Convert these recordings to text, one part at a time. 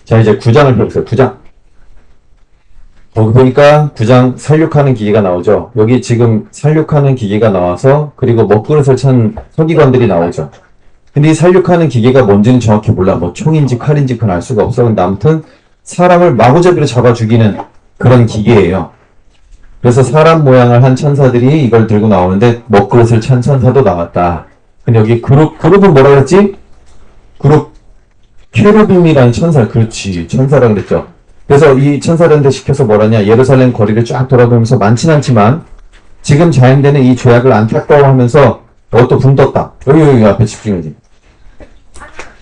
자, 이제 9장을 펴보세요. 9장. 거기 보니까 9장 살육하는 기계가 나오죠. 여기 지금 살육하는 기계가 나와서 그리고 먹그릇을 찬 서기관들이 나오죠. 근데 이 살육하는 기계가 뭔지는 정확히 몰라. 뭐 총인지 칼인지 그건 알 수가 없어. 근데 아무튼 사람을 마구잡이로 잡아 죽이는 그런 기계예요. 그래서 사람 모양을 한 천사들이 이걸 들고 나오는데 먹그릇을 찬 천사도 나왔다. 근데 여기 그룹은 뭐라 그랬지? 그룹 케루빔이라는 천사. 그렇지. 천사라 그랬죠. 그래서 이 천사들한테 시켜서 뭐라냐, 예루살렘 거리를 쫙 돌아보면서 많진 않지만 지금 자행되는 이 죄악을 안타까워하면서 또 붕 떴다. 여기 앞에 집중해야지.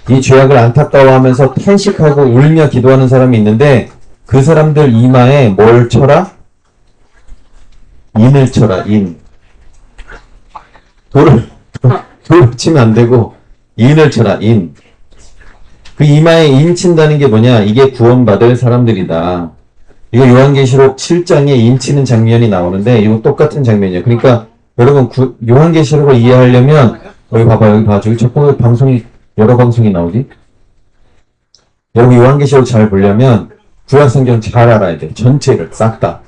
이 죄악을 안타까워하면서 탄식하고 울며 기도하는 사람이 있는데 그 사람들 이마에 뭘 쳐라? 인을 쳐라. 인. 돌을 치면 안 되고 인을 쳐라. 인. 그 이마에 인 친다는 게 뭐냐? 이게 구원받을 사람들이다. 이거 요한계시록 7장에 인 치는 장면이 나오는데 이거 똑같은 장면이에요. 그러니까 여러분 요한계시록을 이해하려면 여기 봐봐. 여기 봐. 저기 첫 번째 방송이 여러 방송이 나오지? 여러분 요한계시록 잘 보려면 구약성경 잘 알아야 돼. 전체를 싹 다.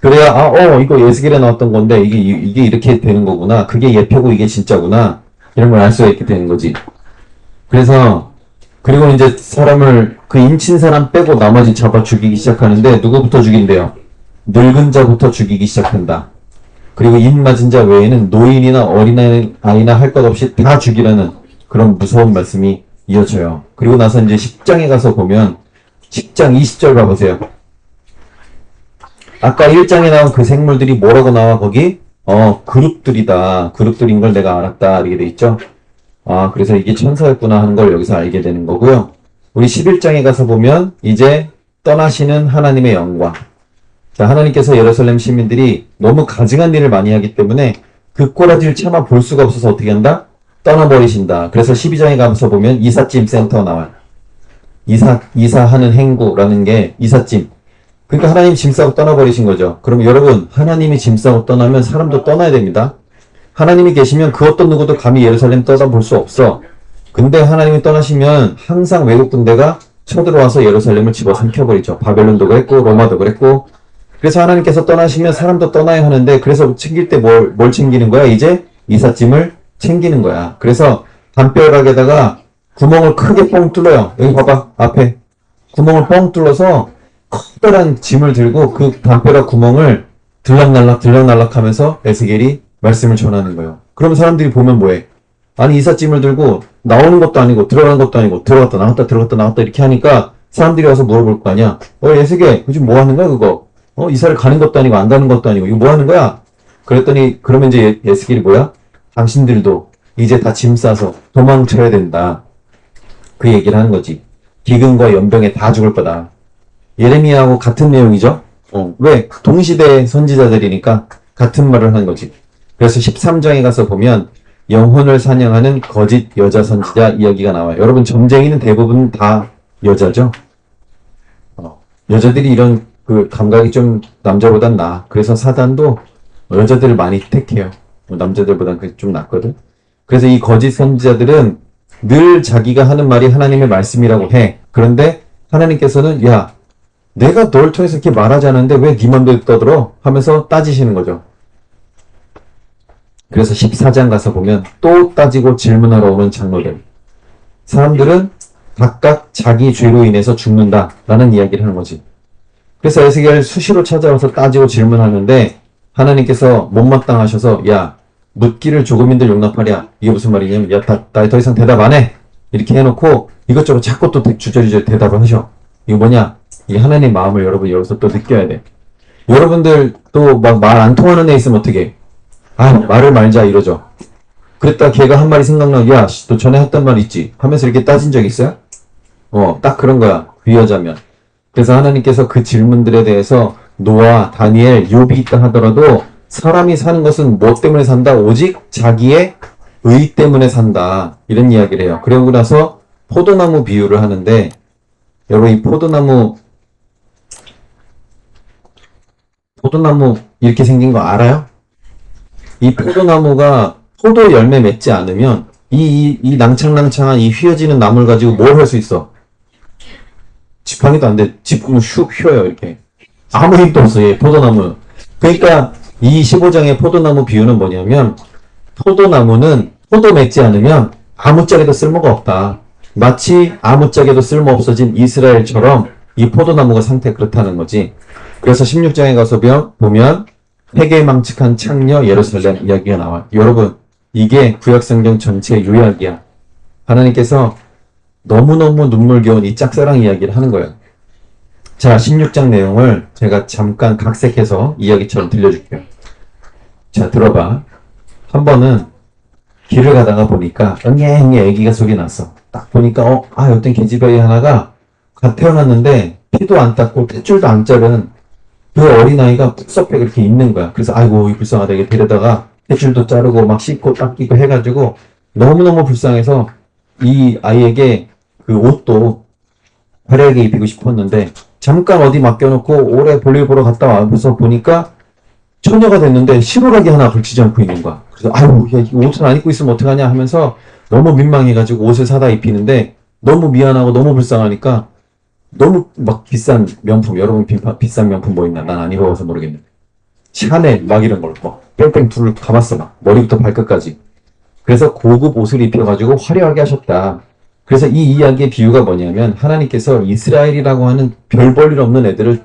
그래야 이거 예수겔에 나왔던 건데 이게 이렇게 되는 거구나. 그게 예표고 이게 진짜구나. 이런 걸 알 수가 있게 되는 거지. 그리고 이제 사람을 그 인친 사람 빼고 나머지 잡아 죽이기 시작하는데 누구부터 죽인대요? 늙은 자부터 죽이기 시작한다. 그리고 인 맞은 자 외에는 노인이나 어린아이나 할 것 없이 다 죽이라는 그런 무서운 말씀이 이어져요. 그리고 나서 이제 10장에 가서 보면 10장 20절 봐보세요. 아까 1장에 나온 그 생물들이 뭐라고 나와 거기? 그룹들이다. 그룹들인 걸 내가 알았다. 이렇게 돼 있죠. 그래서 이게 천사였구나 하는 걸 여기서 알게 되는 거고요. 우리 11장에 가서 보면 이제 떠나시는 하나님의 영광. 자, 하나님께서 예루살렘 시민들이 너무 가증한 일을 많이 하기 때문에 그 꼬라지를 차마 볼 수가 없어서 어떻게 한다? 떠나버리신다. 그래서 12장에 가서 보면 이삿짐 센터 나와요. 이사하는 행구라는 게 이삿짐. 그러니까 하나님 짐 싸고 떠나버리신 거죠. 그럼 여러분, 하나님이 짐 싸고 떠나면 사람도 떠나야 됩니다. 하나님이 계시면 그 어떤 누구도 감히 예루살렘 떠다볼 수 없어. 근데 하나님이 떠나시면 항상 외국 군대가 쳐들어와서 예루살렘을 집어삼켜버리죠. 바벨론도 그랬고 로마도 그랬고. 그래서 하나님께서 떠나시면 사람도 떠나야 하는데 그래서 챙길 때 뭘 챙기는 거야? 이제 이삿짐을 챙기는 거야. 그래서 담벼락에다가 구멍을 크게 뻥 뚫어요. 여기 봐봐. 앞에 구멍을 뻥 뚫어서 커다란 짐을 들고 그 담벼락 구멍을 들락날락 하면서 에스겔이 말씀을 전하는 거예요. 그러면 사람들이 보면 뭐해? 아니 이삿짐을 들고 나오는 것도 아니고 들어가는 것도 아니고 들어갔다 나왔다 이렇게 하니까 사람들이 와서 물어볼 거 아니야. 에스겔 요즘 뭐 하는 거야 그거? 이사를 가는 것도 아니고 안 가는 것도 아니고 이거 뭐 하는 거야? 그랬더니 그러면 이제 에스겔이 뭐야? 당신들도 이제 다 짐 싸서 도망쳐야 된다. 그 얘기를 하는 거지. 기근과 연병에 다 죽을 거다. 예레미야하고 같은 내용이죠? 왜? 동시대 선지자들이니까 같은 말을 하는 거지. 그래서 13장에 가서 보면 영혼을 사냥하는 거짓 여자 선지자 이야기가 나와요. 여러분 점쟁이는 대부분 다 여자죠? 여자들이 이런 그 감각이 좀 남자보단 나아. 그래서 사단도 여자들을 많이 택해요. 남자들보단 그게 좀 낫거든. 그래서 이 거짓 선지자들은 늘 자기가 하는 말이 하나님의 말씀이라고 해. 그런데 하나님께서는 야 내가 널 통해서 이렇게 말하지 않았는데 왜 네 맘대로 떠들어? 하면서 따지시는 거죠. 그래서 14장 가서 보면 또 따지고 질문하러 오는 장로들. 사람들은 각각 자기 죄로 인해서 죽는다라는 이야기를 하는 거지. 그래서 에스겔 수시로 찾아와서 따지고 질문하는데 하나님께서 못마땅하셔서 야 묻기를 조금인들 용납하랴. 이게 무슨 말이냐면 야 나 더 이상 대답 안 해. 이렇게 해놓고 이것저것 자꾸 또 주저주저 대답을 하셔. 이거 뭐냐? 이 하나님의 마음을 여러분 여기서 또 느껴야 돼. 여러분들 또 막 말 안 통하는 애 있으면 어떻게 해? 말을 말자 이러죠. 그랬다 걔가 한 말이 생각나면 야, 너 전에 했던 말 있지? 하면서 이렇게 따진 적 있어요? 딱 그런 거야. 그 여자면. 그래서 하나님께서 그 질문들에 대해서 노아, 다니엘, 욥이 있다 하더라도 사람이 사는 것은 뭐 때문에 산다? 오직 자기의 의 때문에 산다. 이런 이야기를 해요. 그러고 나서 포도나무 비유를 하는데 여러분 이 포도나무 이렇게 생긴 거 알아요? 이 포도나무가 포도 열매 맺지 않으면 이 낭창낭창한 이 휘어지는 나무를 가지고 뭘 할 수 있어? 지팡이도 안 돼. 짚으면 슉 휘어요, 이렇게. 아무 힘도 없어, 얘, 포도나무. 그러니까, 이 15장의 포도나무 비유는 뭐냐면, 포도나무는 포도 맺지 않으면 아무짝에도 쓸모가 없다. 마치 아무짝에도 쓸모 없어진 이스라엘처럼 이 포도나무가 상태 그렇다는 거지. 그래서 16장에 가서 보면 회개망측한 창녀 예루살렘 이야기가 나와요. 여러분, 이게 구약성경 전체의 요약이야. 하나님께서 너무너무 눈물겨운 이 짝사랑 이야기를 하는 거예요. 자, 16장 내용을 제가 잠깐 각색해서 이야기처럼 들려줄게요. 자, 들어봐. 한 번은 길을 가다가 보니까 응애응애 애기가 소리 났어. 딱 보니까 어떤 계집아이 하나가 갓 태어났는데 피도 안 닦고 탯줄도 안 자른 그 어린아이가 푹석해 그렇게 있는 거야. 그래서 아이고 불쌍하다 이게 데려다가 탯줄도 자르고 막 씻고 닦이고 해가지고 너무너무 불쌍해서 이 아이에게 그 옷도 화려하게 입히고 싶었는데 잠깐 어디 맡겨놓고 오래 볼일 보러 갔다 와서 보니까 처녀가 됐는데 시루라기 하나 걸치지 않고 있는 거야. 그래서 아유 야, 이 옷을 안 입고 있으면 어떡하냐 하면서 너무 민망해가지고 옷을 사다 입히는데 너무 미안하고 너무 불쌍하니까 너무 막 비싼 명품, 여러분 비싼 명품 뭐 있나? 난 안 입어봐서 모르겠는데 샤넬 막 이런 걸 막 뺑뺑 둘을 감았어 막 머리부터 발끝까지. 그래서 고급 옷을 입혀가지고 화려하게 하셨다. 그래서 이 이야기의 비유가 뭐냐면 하나님께서 이스라엘이라고 하는 별 볼 일 없는 애들을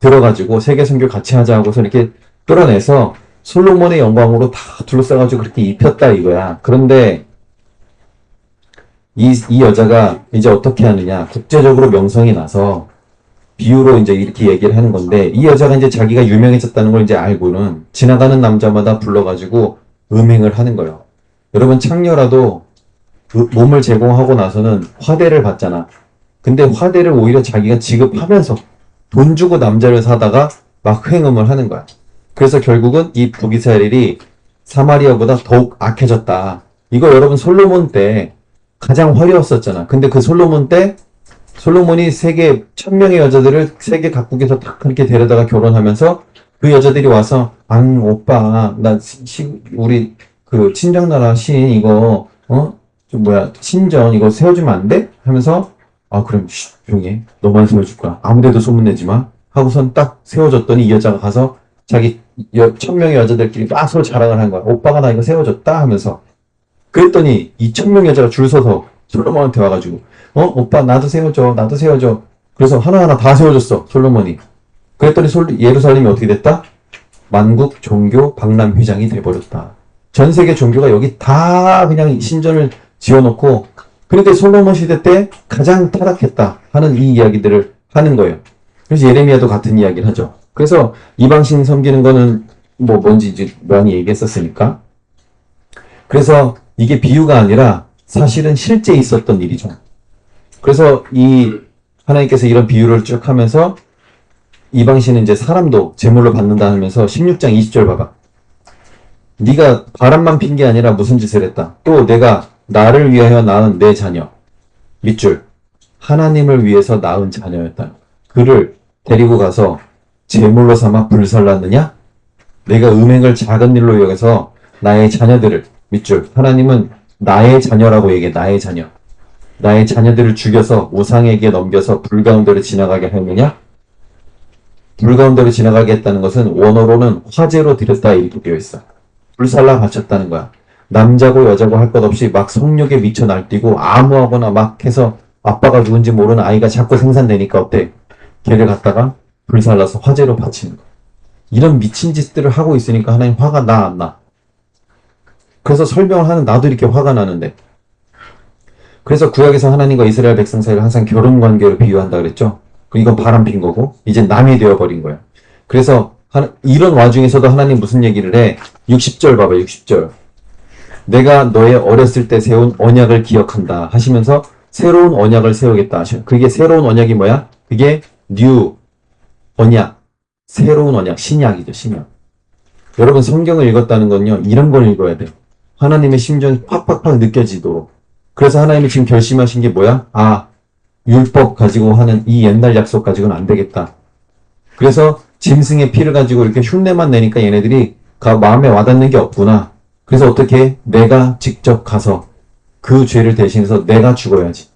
들어가지고 세계 선교 같이 하자 하고서 이렇게 끌어내서 솔로몬의 영광으로 다 둘러싸가지고 그렇게 입혔다 이거야. 그런데 이 여자가 이제 어떻게 하느냐. 국제적으로 명성이 나서 비유로 이제 이렇게 얘기를 하는 건데 이 여자가 이제 자기가 유명해졌다는 걸 이제 알고는 지나가는 남자마다 불러가지고 음행을 하는 거예요. 여러분 창녀라도 그 몸을 제공하고 나서는 화대를 받잖아. 근데 화대를 오히려 자기가 지급하면서 돈 주고 남자를 사다가 막 횡음을 하는 거야. 그래서 결국은 이 북이스라엘이 사마리아보다 더욱 악해졌다. 이거 여러분 솔로몬 때 가장 화려했었잖아. 근데 그 솔로몬 때 솔로몬이 세계 1000명의 여자들을 세계 각국에서 다 그렇게 데려다가 결혼하면서 그 여자들이 와서 오빠 나 우리 그 친정나라 신 이거 신전 이거 세워주면 안 돼? 하면서 그럼 조용히 해. 너만 세워줄 거야. 아무데도 소문내지 마. 하고선 딱 세워줬더니 이 여자가 가서 자기 1000명의 여자들끼리 막 서로 자랑을 한 거야. 오빠가 나 이거 세워줬다 하면서. 그랬더니 이 1000명 여자가 줄 서서 솔로몬한테 와가지고 오빠 나도 세워줘 나도 세워줘. 그래서 하나하나 다 세워줬어 솔로몬이. 그랬더니 예루살렘이 어떻게 됐다? 만국 종교 박람회장이 돼버렸다. 전 세계 종교가 여기 다 그냥 신전을 지어놓고 그런데 솔로몬 시대 때 가장 타락했다 하는 이 이야기들을 하는 거예요. 그래서 예레미야도 같은 이야기를 하죠. 그래서 이방신 섬기는 거는 뭔지 이제 많이 얘기했었으니까. 그래서 이게 비유가 아니라 사실은 실제 있었던 일이죠. 그래서 하나님께서 이런 비유를 쭉 하면서 이방신은 이제 사람도 제물로 받는다 하면서 16장 20절 봐봐. 네가 바람만 핀 게 아니라 무슨 짓을 했다. 또 내가 나를 위하여 낳은 내 자녀. 밑줄. 하나님을 위해서 낳은 자녀였다. 그를 데리고 가서 제물로 삼아 불살랐느냐? 내가 음행을 작은 일로 여겨서 나의 자녀들을 밑줄. 하나님은 나의 자녀라고 얘기해. 나의 자녀. 나의 자녀들을 죽여서 우상에게 넘겨서 불 가운데로 지나가게 했느냐? 불 가운데로 지나가게 했다는 것은 원어로는 화재로 드렸다 이렇게 되어 있어. 불살라 바쳤다는 거야. 남자고 여자고 할 것 없이 막 성욕에 미쳐 날뛰고 아무하거나 막 해서 아빠가 누군지 모르는 아이가 자꾸 생산되니까 어때? 걔를 갖다가 불살라서 화재로 바치는 거야. 이런 미친 짓들을 하고 있으니까 하나님 화가 나 안 나? 그래서 설명을 하는 나도 이렇게 화가 나는데. 그래서 구약에서 하나님과 이스라엘 백성 사이를 항상 결혼 관계로 비유한다 그랬죠. 이건 바람핀 거고 이제 남이 되어버린 거야. 그래서 이런 와중에서도 하나님 무슨 얘기를 해? 60절 봐봐. 60절. 내가 너의 어렸을 때 세운 언약을 기억한다 하시면서 새로운 언약을 세우겠다 하셔. 그게 새로운 언약이 뭐야? 그게 뉴 언약. 새로운 언약. 신약이죠. 신약. 여러분 성경을 읽었다는 건요. 이런 걸 읽어야 돼. 하나님의 심정이 팍팍팍 느껴지도록. 그래서 하나님이 지금 결심하신 게 뭐야? 율법 가지고 하는 이 옛날 약속 가지고는 안 되겠다. 그래서 짐승의 피를 가지고 이렇게 흉내만 내니까 얘네들이 마음에 와닿는 게 없구나. 그래서 어떻게 내가 직접 가서 그 죄를 대신해서 내가 죽어야지.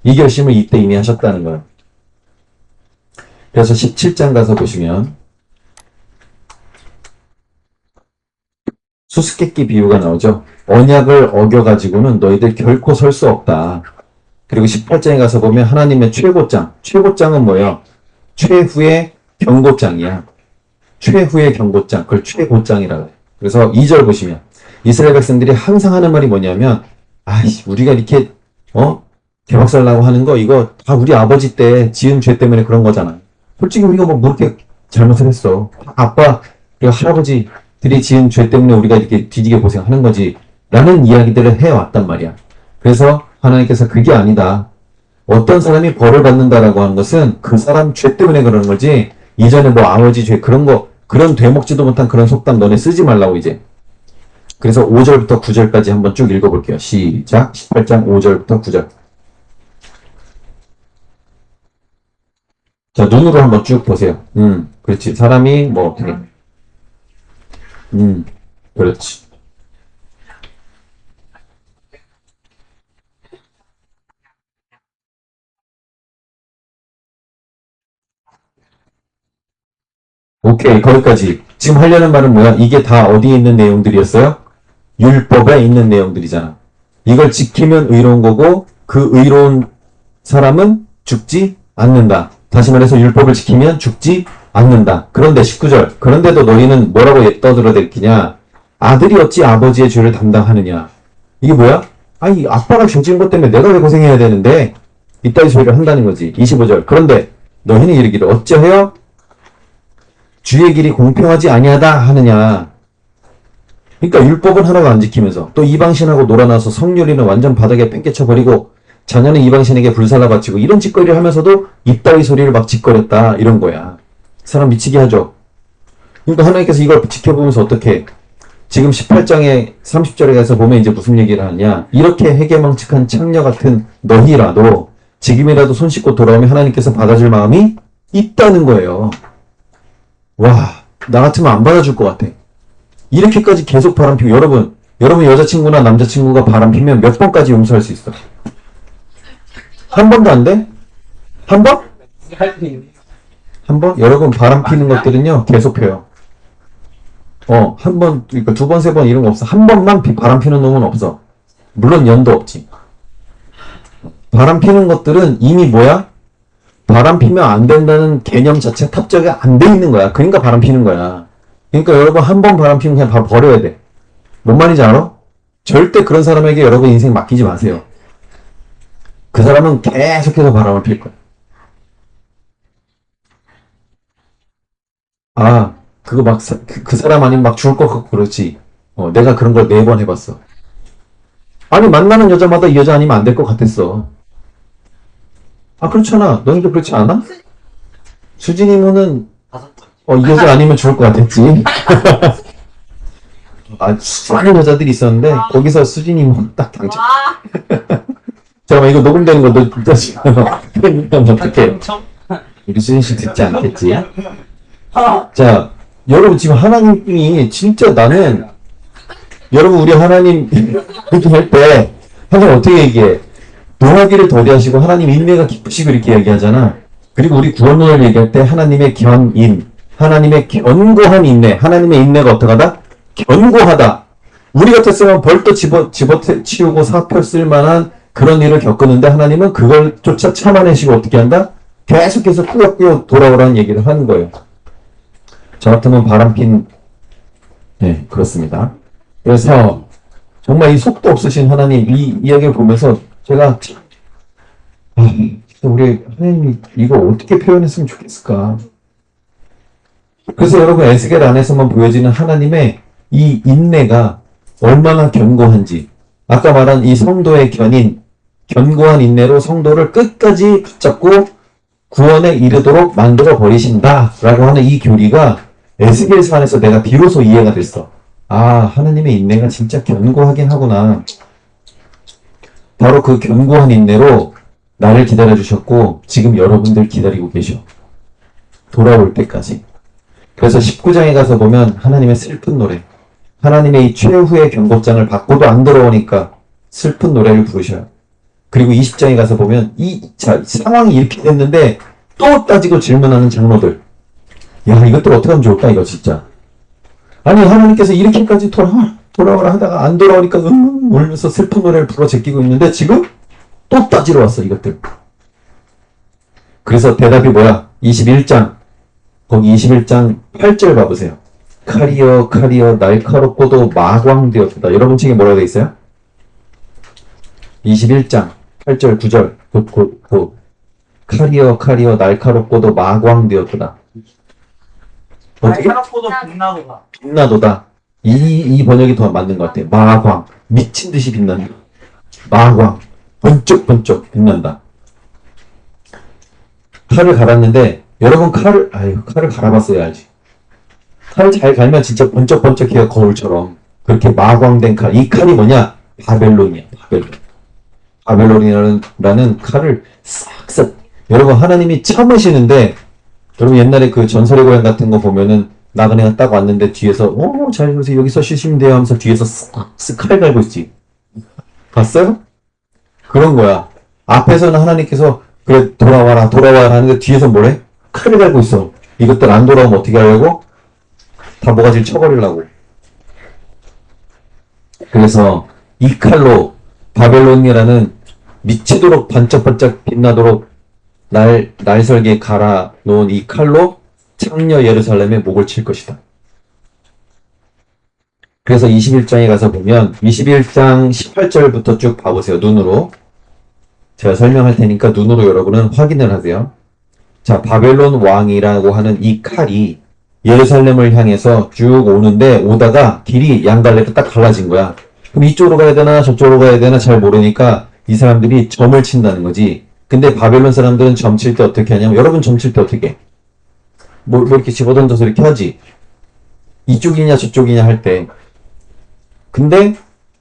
이 결심을 이때 이미 하셨다는 거예요. 그래서 17장 가서 보시면 수수께끼 비유가 나오죠. 언약을 어겨가지고는 너희들 결코 설 수 없다. 그리고 18장에 가서 보면 하나님의 최고장. 최고장은 뭐예요? 최후의 경고장이야. 최후의 경고장. 그걸 최고장이라고 해요. 그래서 2절 보시면 이스라엘 백성들이 항상 하는 말이 뭐냐면 아이씨 우리가 이렇게 개박살나고 하는 거 이거 다 우리 아버지 때 지은 죄 때문에 그런 거잖아. 솔직히 우리가 뭐 그렇게 잘못을 했어. 아빠 그리고 할아버지들이 지은 죄 때문에 우리가 이렇게 뒤지게 고생하는 거지 라는 이야기들을 해왔단 말이야. 그래서 하나님께서 그게 아니다. 어떤 사람이 벌을 받는다라고 하는 것은 그 사람 죄 때문에 그러는 거지 이전에 뭐 아버지 죄 그런 거 그런 되먹지도 못한 그런 속담 너네 쓰지 말라고 이제. 그래서 5절부터 9절까지 한번 쭉 읽어볼게요. 시작. 18장 5절부터 9절. 자, 눈으로 한번 쭉 보세요. 그렇지. 사람이 뭐 어떻게. 그렇지. 오케이, 거기까지. 지금 하려는 말은 뭐야? 이게 다 어디에 있는 내용들이었어요? 율법에 있는 내용들이잖아. 이걸 지키면 의로운 거고, 그 의로운 사람은 죽지 않는다. 다시 말해서 율법을 지키면 죽지 않는다. 그런데 19절. 그런데도 너희는 뭐라고 떠들어댈기냐? 아들이 어찌 아버지의 죄를 담당하느냐? 이게 뭐야? 아니, 아빠가 죄 지은 것 때문에 내가 왜 고생해야 되는데? 이따위 소리를 한다는 거지. 25절. 그런데 너희는 이르기를 어찌하여 주의 길이 공평하지 아니하다 하느냐. 그러니까 율법은 하나가 안 지키면서 또 이방신하고 놀아나서 성률이는 완전 바닥에 팽개쳐버리고 자녀는 이방신에게 불살라 바치고 이런 짓거리를 하면서도 이따위 소리를 막 짓거렸다 이런 거야. 사람 미치게 하죠. 그러니까 하나님께서 이걸 지켜보면서 어떻게 지금 18장에 30절에 가서 보면 이제 무슨 얘기를 하냐. 이렇게 회개망측한 창녀 같은 너희라도 지금이라도 손 씻고 돌아오면 하나님께서 받아줄 마음이 있다는 거예요. 와, 나 같으면 안 받아줄 것 같아. 이렇게까지 계속 바람피고, 여러분 여자친구나 남자친구가 바람피면 몇 번까지 용서할 수 있어? 한 번도 안 돼? 한 번? 한 번? 여러분, 바람피는 것들은요, 계속 펴요. 한 번, 그러니까 두 번, 세 번 이런 거 없어. 한 번만 바람피는 놈은 없어. 물론 연도 없지. 바람피는 것들은 이미 뭐야? 바람 피면 안 된다는 개념 자체가 탑재가 안 돼 있는 거야. 그러니까 바람 피는 거야. 그러니까 여러분 한 번 바람 피면 그냥 바로 버려야 돼. 뭔 말인지 알아? 절대 그런 사람에게 여러분 인생 맡기지 마세요. 그 사람은 계속해서 바람을 필 거야. 아, 그거 막, 그 사람 아니면 막 죽을 것 같고 그렇지. 내가 그런 걸 4번 해봤어. 아니, 만나는 여자마다 이 여자 아니면 안 될 것 같았어. 아, 그렇잖아. 너희도 그렇지 않아? 수진이모는, 이 여자 아니면 좋을 것 같았지. 아, 수많은 여자들이 있었는데, 거기서 수진이모 딱 당첨. 잠깐만, 이거 녹음되는 거 너 진짜 지금. 그러니까 어떡해. 우리 수진씨 듣지 않겠지? 자, 여러분 지금 하나님이 진짜 나는, 여러분 우리 하나님 그렇게 할 때, 하나님 어떻게 얘기해? 노하기를 더디하시고 하나님 인내가 깊으시고 이렇게 얘기하잖아. 그리고 우리 구원론을 얘기할 때 하나님의 견인, 하나님의 견고한 인내, 하나님의 인내가 어떡하다? 견고하다. 우리 같았으면 벌떡 집어치우고 사표 쓸 만한 그런 일을 겪었는데 하나님은 그걸 조차 참아내시고 어떻게 한다? 계속해서 꾸역꾸역 돌아오라는 얘기를 하는 거예요. 저 같으면 바람핀, 네, 그렇습니다. 그래서 정말 이 속도 없으신 하나님 이 이야기를 보면서 제가 우리 하나님이 이거 어떻게 표현했으면 좋겠을까? 그래서 여러분 에스겔 안에서만 보여지는 하나님의 이 인내가 얼마나 견고한지 아까 말한 이 성도의 견고한 인내로 성도를 끝까지 붙잡고 구원에 이르도록 만들어 버리신다라고 하는 이 교리가 에스겔서 안에서 내가 비로소 이해가 됐어. 아, 하나님의 인내가 진짜 견고하긴 하구나. 바로 그 견고한 인내로 나를 기다려주셨고 지금 여러분들 기다리고 계셔. 돌아올 때까지. 그래서 19장에 가서 보면 하나님의 슬픈 노래, 하나님의 이 최후의 경고장을 받고도 안 들어오니까 슬픈 노래를 부르셔요. 그리고 20장에 가서 보면 자, 상황이 이렇게 됐는데 또 따지고 질문하는 장로들. 야, 이것들 어떻게 하면 좋을까, 이거 진짜. 아니, 하나님께서 이렇게까지 돌아오라 하다가 안 돌아오니까, 울면서 슬픈 노래를 불어 제끼고 있는데, 지금 또 따지러 왔어, 이것들. 그래서 대답이 뭐야? 21장. 거기 21장 8절 봐보세요. 칼이여, 칼이여, 날카롭고도 마광되었다. 여러분 책에 뭐라고 돼 있어요? 21장 8절, 9절. 칼이여, 칼이여, 날카롭고도 마광되었다. 어떻게? 날카롭고도 빛나도다. 빛나도다. 이 번역이 더 맞는 것 같아요. 마광. 미친 듯이 빛난다. 마광. 번쩍번쩍 빛난다. 칼을 갈았는데, 여러분 칼을 갈아봤어야 알지. 칼 잘 갈면 진짜 번쩍번쩍해요, 거울처럼. 그렇게 마광된 칼. 이 칼이 뭐냐? 바벨론이야, 바벨론. 바벨론이라는 칼을 싹싹. 여러분, 하나님이 참으시는데, 여러분 옛날에 그 전설의 고향 같은 거 보면은 나그네가 딱 왔는데 뒤에서 잘 보세요. 여기서 쉬시면 돼요 하면서 뒤에서 쓱쓱 칼 갈고 있지. 봤어요? 그런 거야. 앞에서는 하나님께서 그래 돌아와라 하는데 뒤에서 뭐래? 칼을 갈고 있어. 이것들 안 돌아오면 어떻게 하려고? 다 모가지를 쳐버리려고. 그래서 이 칼로 바벨론이라는 미치도록 반짝반짝 빛나도록 날설계 갈아 놓은 이 칼로 창녀 예루살렘의 목을 칠 것이다. 그래서 21장에 가서 보면 21장 18절부터 쭉 봐보세요. 눈으로. 제가 설명할 테니까 눈으로 여러분은 확인을 하세요. 자, 바벨론 왕이라고 하는 이 칼이 예루살렘을 향해서 쭉 오는데 오다가 길이 양갈래로 딱 갈라진 거야. 그럼 이쪽으로 가야 되나 저쪽으로 가야 되나 잘 모르니까 이 사람들이 점을 친다는 거지. 근데 바벨론 사람들은 점 칠 때 어떻게 하냐면, 여러분 점 칠 때 어떻게 해? 뭐 이렇게 집어던져서 이렇게 하지. 이쪽이냐 저쪽이냐 할 때. 근데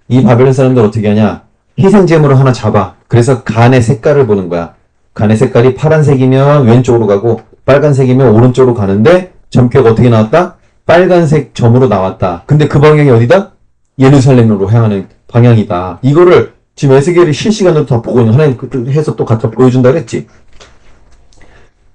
이 바벨론 사람들 어떻게 하냐? 희생제물을 하나 잡아. 그래서 간의 색깔을 보는 거야. 간의 색깔이 파란색이면 왼쪽으로 가고 빨간색이면 오른쪽으로 가는데 점괘가 어떻게 나왔다? 빨간색 점으로 나왔다. 근데 그 방향이 어디다? 예루살렘으로 향하는 방향이다. 이거를 지금 에스겔이 실시간으로 다 보고 있는, 하나님 해서 또 갖다 보여준다 그랬지.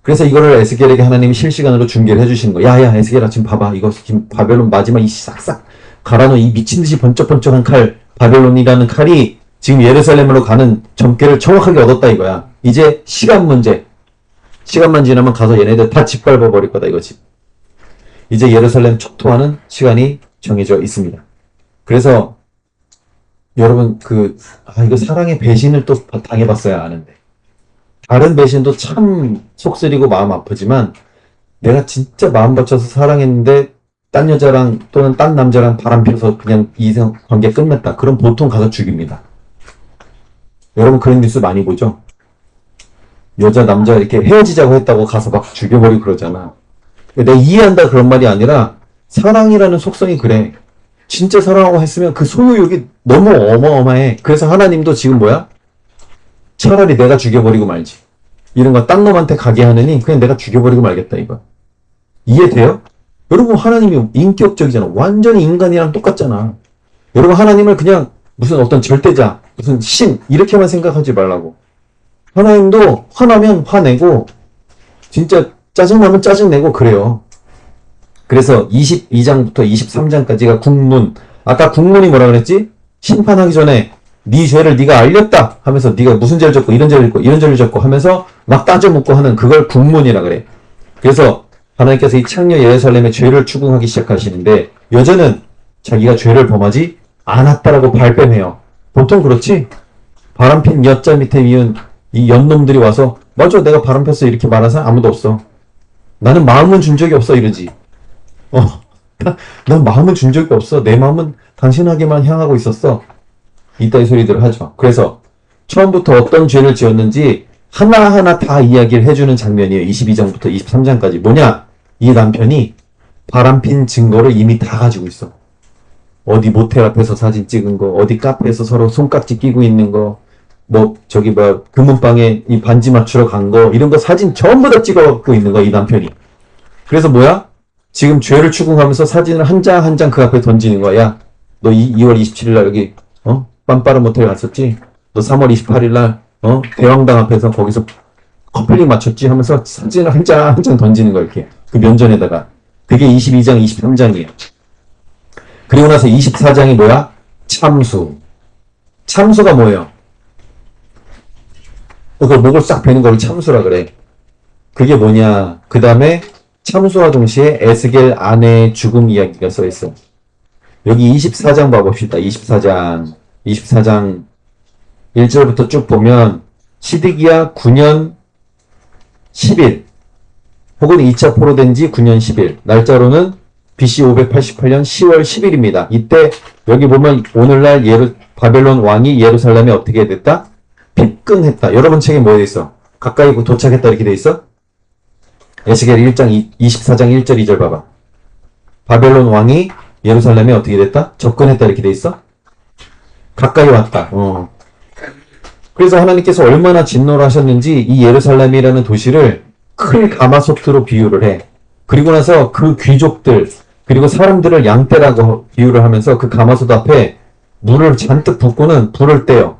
그래서 이거를 에스겔에게 하나님이 실시간으로 중계를 해주시는 거야. 야, 에스겔아, 지금 봐봐. 이거 지금 바벨론 마지막 이 싹싹 갈아놓은 이 미친듯이 번쩍번쩍한 칼, 바벨론이라는 칼이 지금 예루살렘으로 가는 점괘를 정확하게 얻었다 이거야. 이제 시간 문제. 시간만 지나면 가서 얘네들 다 짓밟아 버릴 거다 이거지. 이제 예루살렘 초토하는 시간이 정해져 있습니다. 그래서 여러분 이거 사랑의 배신을 또 당해봤어야 아는데, 다른 배신도 참 속쓰리고 마음 아프지만 내가 진짜 마음 바쳐서 사랑했는데 딴 여자랑 또는 딴 남자랑 바람 피워서 그냥 이성 관계 끝냈다. 그럼 보통 가서 죽입니다. 여러분 그런 뉴스 많이 보죠? 여자 남자 이렇게 헤어지자고 했다고 가서 막 죽여버리고 그러잖아. 내가 이해한다 그런 말이 아니라 사랑이라는 속성이 그래. 진짜 사랑하고 했으면 그 소유욕이 너무 어마어마해. 그래서 하나님도 지금 뭐야? 차라리 내가 죽여버리고 말지. 이런 거 딴 놈한테 가게 하느니 그냥 내가 죽여버리고 말겠다 이거. 이해돼요? 여러분 하나님이 인격적이잖아. 완전히 인간이랑 똑같잖아. 여러분 하나님을 그냥 무슨 어떤 절대자, 무슨 신 이렇게만 생각하지 말라고. 하나님도 화나면 화내고 진짜 짜증나면 짜증내고 그래요. 그래서 22장부터 23장까지가 국문. 아까 국문이 뭐라 그랬지? 심판하기 전에 네 죄를 네가 알렸다 하면서 네가 무슨 죄를 졌고 이런 죄를 졌고 이런 죄를 졌고 하면서 막 따져 묻고 하는 그걸 국문이라 그래. 그래서 하나님께서 이 창녀 예루살렘의 죄를 추궁하기 시작하시는데 여자는 자기가 죄를 범하지 않았다라고 발뺌해요. 보통 그렇지? 바람핀 여자 밑에 미운 이 연놈들이 와서 맞아 내가 바람 폈어 이렇게 말하는 사람 아무도 없어. 나는 마음은 준 적이 없어 이러지. 난 마음은 준 적이 없어. 내 마음은 당신에게만 향하고 있었어. 이따위 소리들을 하죠. 그래서 처음부터 어떤 죄를 지었는지 하나하나 다 이야기를 해주는 장면이에요. 22장부터 23장까지. 뭐냐? 이 남편이 바람핀 증거를 이미 다 가지고 있어. 어디 모텔 앞에서 사진 찍은 거, 어디 카페에서 서로 손깍지 끼고 있는 거, 금은방에 이 반지 맞추러 간 거, 이런 거 사진 전부 다 찍어갖고 있는 거야, 이 남편이. 그래서 뭐야? 지금 죄를 추궁하면서 사진을 한 장 한 장 그 앞에 던지는 거야. 야, 너 2월 27일 날 여기, 빰빠른 모텔 갔었지? 너 3월 28일 날, 대왕당 앞에서 거기서 커플링 맞췄지 하면서 사진을 한 장 한 장 던지는 거야, 이렇게. 그 면전에다가. 그게 22장, 23장이에요. 그리고 나서 24장이 뭐야? 참수. 참수가 뭐예요? 그걸 목을 싹 베는 걸 참수라 그래. 그게 뭐냐? 그 다음에 참수와 동시에 에스겔 아내의 죽음 이야기가 써 있어. 여기 24장 봐봅시다. 24장 1절부터 쭉 보면 시드기야 9년 10일 혹은 2차 포로된 지 9년 10일 날짜로는 BC 588년 10월 10일입니다. 이때 여기 보면 오늘날 바벨론 왕이 예루살렘에 어떻게 됐다? 입궁했다. 여러분 책에 뭐 돼 있어? 가까이 도착했다 이렇게 돼 있어? 에스겔 1장 24장 1절 2절 봐봐. 바벨론 왕이 예루살렘에 어떻게 됐다? 접근했다 이렇게 돼 있어? 가까이 왔다. 그래서 하나님께서 얼마나 진노를 하셨는지 이 예루살렘이라는 도시를 큰 가마솥으로 비유를 해. 그리고 나서 그 귀족들 그리고 사람들을 양떼라고 비유를 하면서 그 가마솥 앞에 물을 잔뜩 붓고는 불을 떼요.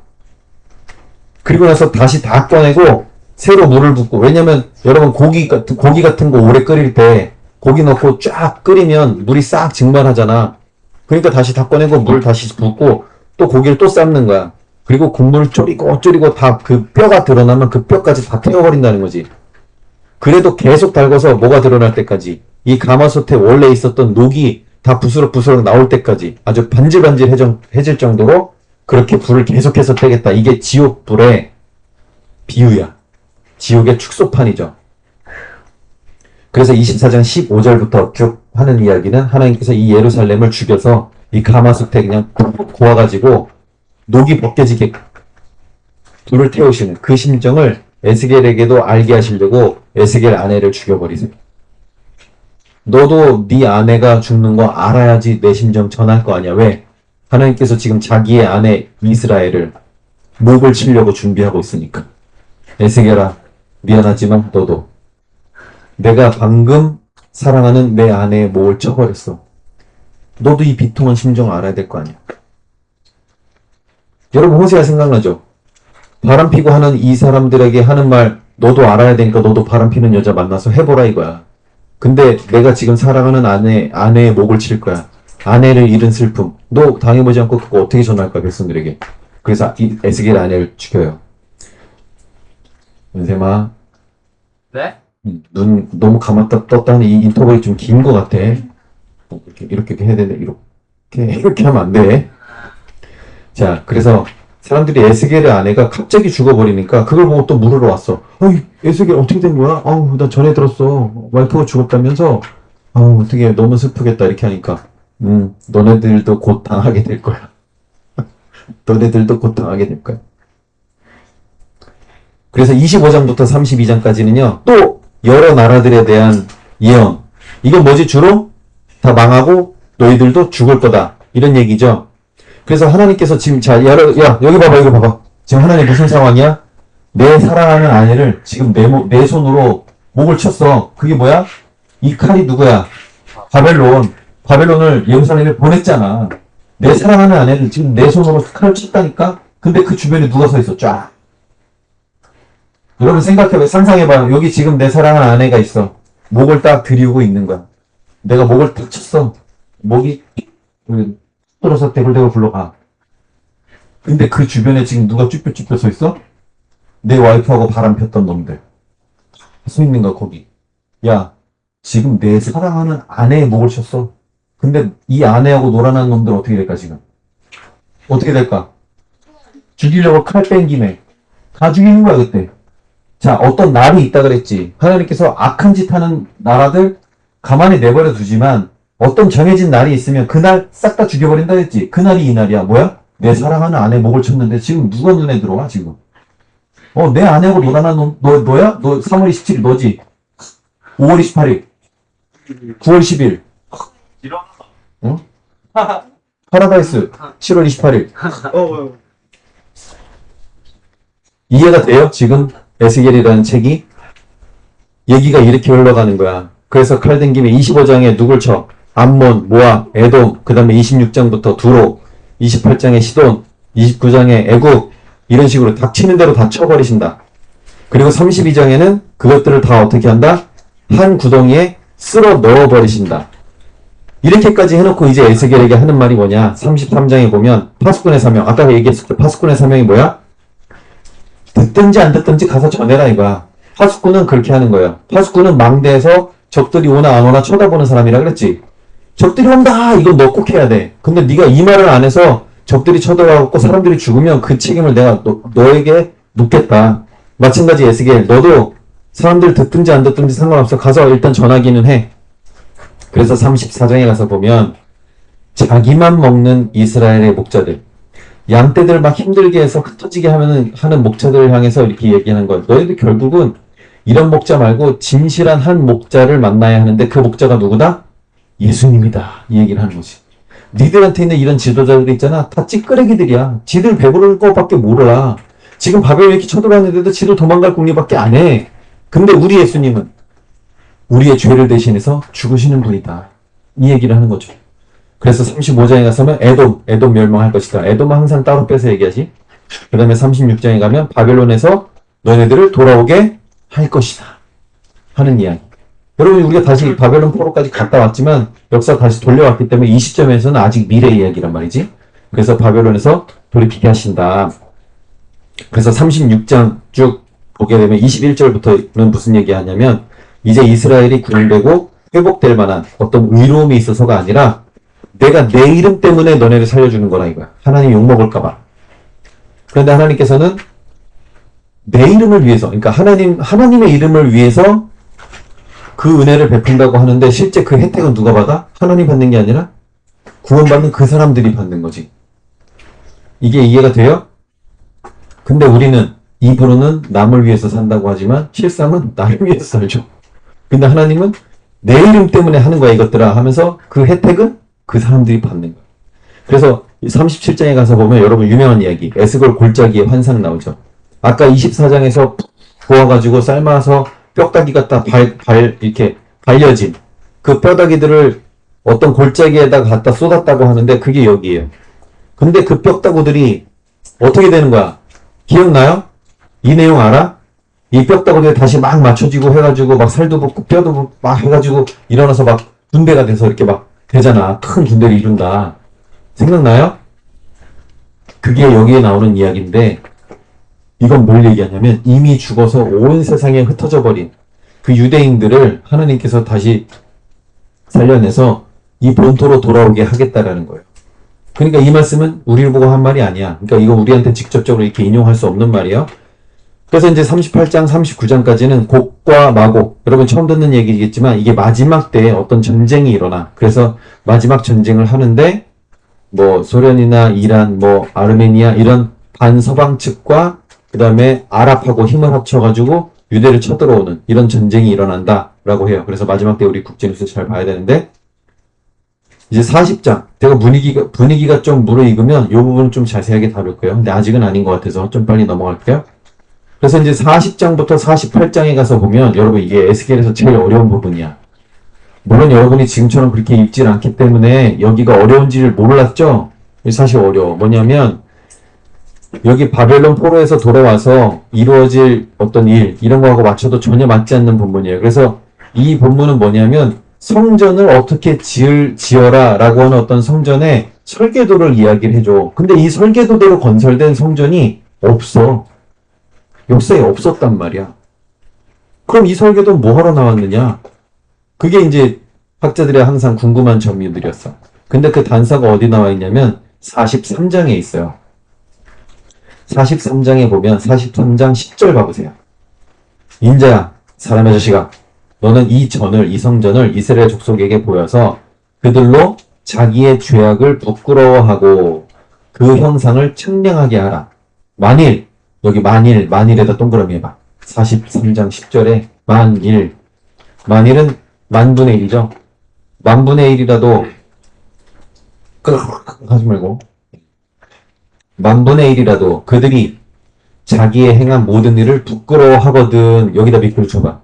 그리고 나서 다시 다 꺼내고 새로 물을 붓고. 왜냐면 여러분 고기 같은 거 오래 끓일 때 고기 넣고 쫙 끓이면 물이 싹 증발하잖아. 그러니까 다시 다 꺼내고 물 다시 붓고 또 고기를 또 삶는 거야. 그리고 국물을 졸이고 다 그 뼈가 드러나면 그 뼈까지 다 태워버린다는 거지. 그래도 계속 달궈서 뭐가 드러날 때까지 이 가마솥에 원래 있었던 녹이 다 부스럭부스럭 나올 때까지 아주 반질반질해질 정도로 그렇게 불을 계속해서 떼겠다. 이게 지옥 불의 비유야. 지옥의 축소판이죠. 그래서 24장 15절부터 쭉 하는 이야기는 하나님께서 이 예루살렘을 죽여서 이 가마솥에 그냥 푹 고아가지고 녹이 벗겨지게 불을 태우시는 그 심정을 에스겔에게도 알게 하시려고 에스겔 아내를 죽여버리세요. 너도 네 아내가 죽는 거 알아야지 내 심정 전할 거 아니야. 왜? 하나님께서 지금 자기의 아내 이스라엘을 목을 치려고 준비하고 있으니까. 에스겔아, 미안하지만 너도 내가 방금 사랑하는 내 아내의 목을 쳐버렸어. 너도 이 비통한 심정을 알아야 될 거 아니야. 여러분 호세아 생각나죠? 바람 피고 하는 이 사람들에게 하는 말 너도 알아야 되니까 너도 바람 피는 여자 만나서 해보라 이거야. 근데 내가 지금 사랑하는 아내의 목을 칠 거야. 아내를 잃은 슬픔. 너 당해보지 않고 그거 어떻게 전할 거야 백성들에게. 그래서 이 에스겔 아내를 죽여요. 연세마. 네? 눈 너무 감았다 떴다 하는 이 인터벌이 좀 긴 것 같아. 이렇게 해야 되는데 이렇게 하면 안 돼. 자, 그래서 사람들이 에스겔의 아내가 갑자기 죽어버리니까 그걸 보고 또 물으러 왔어. 어이, 에스겔 어떻게 된 거야? 나 전에 들었어. 와이프가 죽었다면서? 어떻게 너무 슬프겠다 이렇게 하니까 너네들도 곧 당하게 될 거야. 너네들도 곧 당하게 될 거야. 그래서 25장부터 32장까지는요. 또 여러 나라들에 대한 예언. 이건 뭐지? 주로 다 망하고 너희들도 죽을 거다. 이런 얘기죠. 그래서 하나님께서 지금 여기 봐봐 이거 봐봐. 지금 하나님 무슨 상황이야? 내 사랑하는 아내를 지금 내 손으로 목을 쳤어. 그게 뭐야? 이 칼이 누구야? 바벨론을 예루살렘에 보냈잖아. 내 사랑하는 아내를 지금 내 손으로 칼을 쳤다니까? 근데 그 주변에 누가 서 있어? 쫙. 여러분 상상해봐요. 여기 지금 내 사랑하는 아내가 있어. 목을 딱 들이우고 있는 거야. 내가 목을 딱 쳤어. 목이 떨어서 대굴대굴 굴러가. 근데 그 주변에 지금 누가 쭈뼛쭈뼛 서 있어? 내 와이프하고 바람 폈던 놈들. 서 있는 거야 거기. 야, 지금 내 사랑하는 아내의 목을 쳤어. 근데 이 아내하고 놀아난 놈들 어떻게 될까 지금? 어떻게 될까? 죽이려고 칼 뺀 김에 다 죽이는 거야 그때. 자, 어떤 날이 있다 그랬지. 하나님께서 악한 짓 하는 나라들 가만히 내버려 두지만 어떤 정해진 날이 있으면 그날 싹 다 죽여버린다 했지. 그날이 이 날이야. 뭐야? 내 사랑하는 아내 목을 쳤는데 지금 누가 눈에 들어와 지금? 내 아내하고 놀아난 놈 너야? 너 3월 27일 너지? 5월 28일 9월 10일 응? 파라다이스 7월 28일 이해가 돼요? 지금 에스겔이라는 책이 얘기가 이렇게 흘러가는 거야. 그래서 칼 된 김에 25장에 누굴 쳐? 암몬, 모압, 에돔, 그 다음에 26장부터 두로, 28장에 시돈, 29장에 애국 이런 식으로 닥치는 대로 다 쳐버리신다. 그리고 32장에는 그것들을 다 어떻게 한다? 한 구덩이에 쓸어 넣어버리신다. 이렇게까지 해놓고 이제 에스겔에게 하는 말이 뭐냐? 33장에 보면 파수꾼의 사명. 아까 얘기했을 때 파수꾼의 사명이 뭐야? 듣든지 안 듣든지 가서 전해라 이거야. 파수꾼은 그렇게 하는 거예요. 파수꾼은 망대에서 적들이 오나 안 오나 쳐다보는 사람이라 그랬지. 적들이 온다. 이건 너 꼭 해야 돼. 근데 네가 이 말을 안 해서 적들이 쳐들어가고 사람들이 죽으면 그 책임을 내가 너에게 묻겠다. 마찬가지 에스겔. 너도 사람들 듣든지 안 듣든지 상관없어. 가서 일단 전하기는 해. 그래서 34장에 가서 보면 자기만 먹는 이스라엘의 목자들, 양떼들 막 힘들게 해서 흩어지게 하는 목자들을 향해서 이렇게 얘기하는 거예요. 너희들 결국은 이런 목자 말고 진실한 한 목자를 만나야 하는데 그 목자가 누구다? 예수님이다. 이 얘기를 하는 거지. 니들한테 있는 이런 지도자들 있잖아. 다 찌끄레기들이야. 지들 배부를 것밖에 몰라. 지금 바벨론 이렇게 쳐들어왔는데도 지들 도망갈 궁리밖에 안 해. 근데 우리 예수님은 우리의 죄를 대신해서 죽으시는 분이다. 이 얘기를 하는 거죠. 그래서 35장에 가서면 에돔 멸망할 것이다. 에돔은 항상 따로 빼서 얘기하지. 그 다음에 36장에 가면 바벨론에서 너네들을 돌아오게 할 것이다. 하는 이야기. 여러분 우리가 다시 바벨론 포로까지 갔다 왔지만 역사 다시 돌려왔기 때문에 이 시점에서는 아직 미래 이야기란 말이지. 그래서 바벨론에서 돌이키게 하신다. 그래서 36장 쭉 보게 되면 21절부터는 무슨 얘기하냐면 이제 이스라엘이 구원되고 회복될 만한 어떤 의로움이 있어서가 아니라 내가 내 이름 때문에 너네를 살려주는 거라 이거야. 하나님 욕먹을까봐. 그런데 하나님께서는 내 이름을 위해서, 그러니까 하나님의 이름을 위해서 그 은혜를 베푼다고 하는데 실제 그 혜택은 누가 받아? 하나님 받는 게 아니라 구원받는 그 사람들이 받는 거지. 이게 이해가 돼요? 근데 우리는 입으로는 남을 위해서 산다고 하지만 실상은 나를 위해서 살죠. 근데 하나님은 내 이름 때문에 하는 거야 이것들아 하면서 그 혜택은 그 사람들이 받는 거야. 그래서 37장에 가서 보면 여러분 유명한 이야기 에스겔 골짜기의 환상 나오죠. 아까 24장에서 구워가지고 삶아서 뼈다귀 갖다 이렇게 발려진 그 뼈다귀들을 어떤 골짜기에다가 갖다 쏟았다고 하는데 그게 여기예요. 근데 그 뼈다구들이 어떻게 되는 거야? 기억나요? 이 내용 알아? 이 뼈다구들이 다시 막 맞춰지고 해가지고 막 살도 붙고 뼈도 붙고 막 해가지고 일어나서 막 군대가 돼서 이렇게 막 되잖아. 큰 군대를 이룬다. 생각나요? 그게 여기에 나오는 이야기인데 이건 뭘 얘기하냐면 이미 죽어서 온 세상에 흩어져 버린 그 유대인들을 하나님께서 다시 살려내서 이 본토로 돌아오게 하겠다라는 거예요. 그러니까 이 말씀은 우리를 보고 한 말이 아니야. 그러니까 이거 우리한테 직접적으로 이렇게 인용할 수 없는 말이에요. 그래서 이제 38장, 39장까지는 곡과 마곡. 여러분 처음 듣는 얘기겠지만 이게 마지막 때에 어떤 전쟁이 일어나. 그래서 마지막 전쟁을 하는데 뭐 소련이나 이란, 뭐 아르메니아 이런 반서방 측과 그 다음에 아랍하고 힘을 합쳐가지고 유대를 쳐들어오는 이런 전쟁이 일어난다라고 해요. 그래서 마지막 때 우리 국제뉴스 잘 봐야 되는데 이제 40장 제가 분위기가 좀 무르익으면 이 부분은 좀 자세하게 다룰 거예요. 근데 아직은 아닌 것 같아서 좀 빨리 넘어갈게요. 그래서 이제 40장부터 48장에 가서 보면 여러분 이게 에스겔에서 제일 어려운 부분이야. 물론 여러분이 지금처럼 그렇게 읽질 않기 때문에 여기가 어려운지를 몰랐죠? 사실 어려워. 뭐냐면 여기 바벨론 포로에서 돌아와서 이루어질 어떤 일 이런 거하고 맞춰도 전혀 맞지 않는 본문이에요. 그래서 이 본문은 뭐냐면 성전을 어떻게 지어라 라고 하는 어떤 성전의 설계도를 이야기를 해줘. 근데 이 설계도대로 건설된 성전이 없어. 역사에 없었단 말이야. 그럼 이 설계도는 뭐하러 나왔느냐? 그게 이제 학자들이 항상 궁금한 점들이었어. 근데 그 단서가 어디 나와 있냐면 43장에 있어요. 43장에 보면 43장 10절 봐보세요. 인자야, 사람의 자식아, 너는 이 성전을 이스라엘 족속에게 보여서 그들로 자기의 죄악을 부끄러워하고 그 형상을 청량하게 하라. 만일, 여기 만일에다 동그라미 해봐. 43장 10절에 만일은 만분의 1이죠. 만분의 1이라도 하지 말고 만분의 1이라도 그들이 자기의 행한 모든 일을 부끄러워하거든. 여기다 밑줄 쳐봐.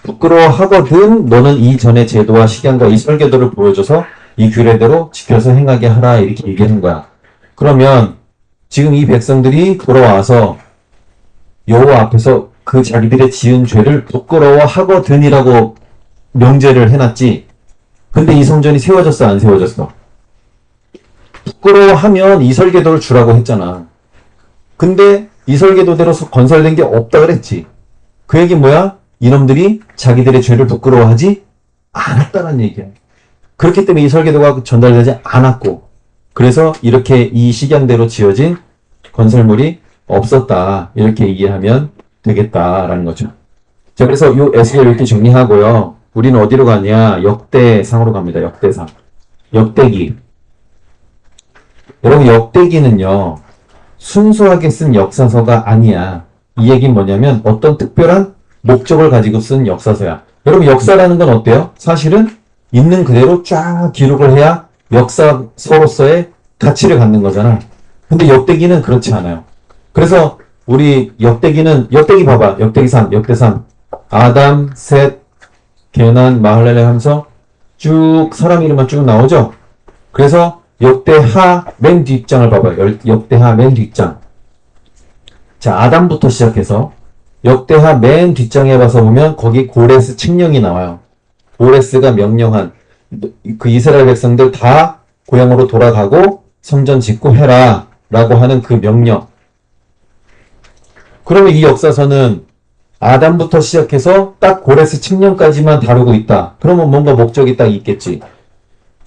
부끄러워하거든 너는 이전의 제도와 식양과 이 설계도를 보여줘서 이 규례대로 지켜서 행하게 하라. 이렇게 얘기하는 거야. 그러면 지금 이 백성들이 돌아와서 여호와 앞에서 그 자기들의 지은 죄를 부끄러워하거든이라고 명제를 해놨지. 근데 이 성전이 세워졌어, 안 세워졌어? 부끄러워하면 이설계도를 주라고 했잖아. 근데 이설계도대로 건설된 게 없다 그랬지. 그 얘기 뭐야? 이놈들이 자기들의 죄를 부끄러워하지 않았다는 얘기야. 그렇기 때문에 이설계도가 전달되지 않았고, 그래서 이렇게 이 식양대로 지어진 건설물이 없었다. 이렇게 얘기하면 되겠다라는 거죠. 자, 그래서 이 에스겔 이렇게 정리하고요. 우리는 어디로 가냐? 역대상으로 갑니다. 역대상. 역대기. 여러분, 역대기는요, 순수하게 쓴 역사서가 아니야. 이 얘기는 뭐냐면 어떤 특별한 목적을 가지고 쓴 역사서야. 여러분, 역사라는 건 어때요? 사실은 있는 그대로 쫙 기록을 해야 역사서로서의 가치를 갖는 거잖아. 근데 역대기는 그렇지 않아요. 그래서 우리 역대기는, 역대기 봐봐. 역대기 3, 역대 3. 아담, 셋, 게난, 마할렐레 하면서 쭉 사람 이름만 쭉 나오죠? 그래서 역대하 맨 뒷장을 봐봐요. 역대하 맨 뒷장. 자, 아담부터 시작해서 역대하 맨 뒷장에 봐서 보면 거기 고레스 칙령이 나와요. 고레스가 명령한 그 이스라엘 백성들 다 고향으로 돌아가고 성전 짓고 해라 라고 하는 그 명령. 그러면 이 역사서는 아담부터 시작해서 딱 고레스 칙령까지만 다루고 있다. 그러면 뭔가 목적이 딱 있겠지.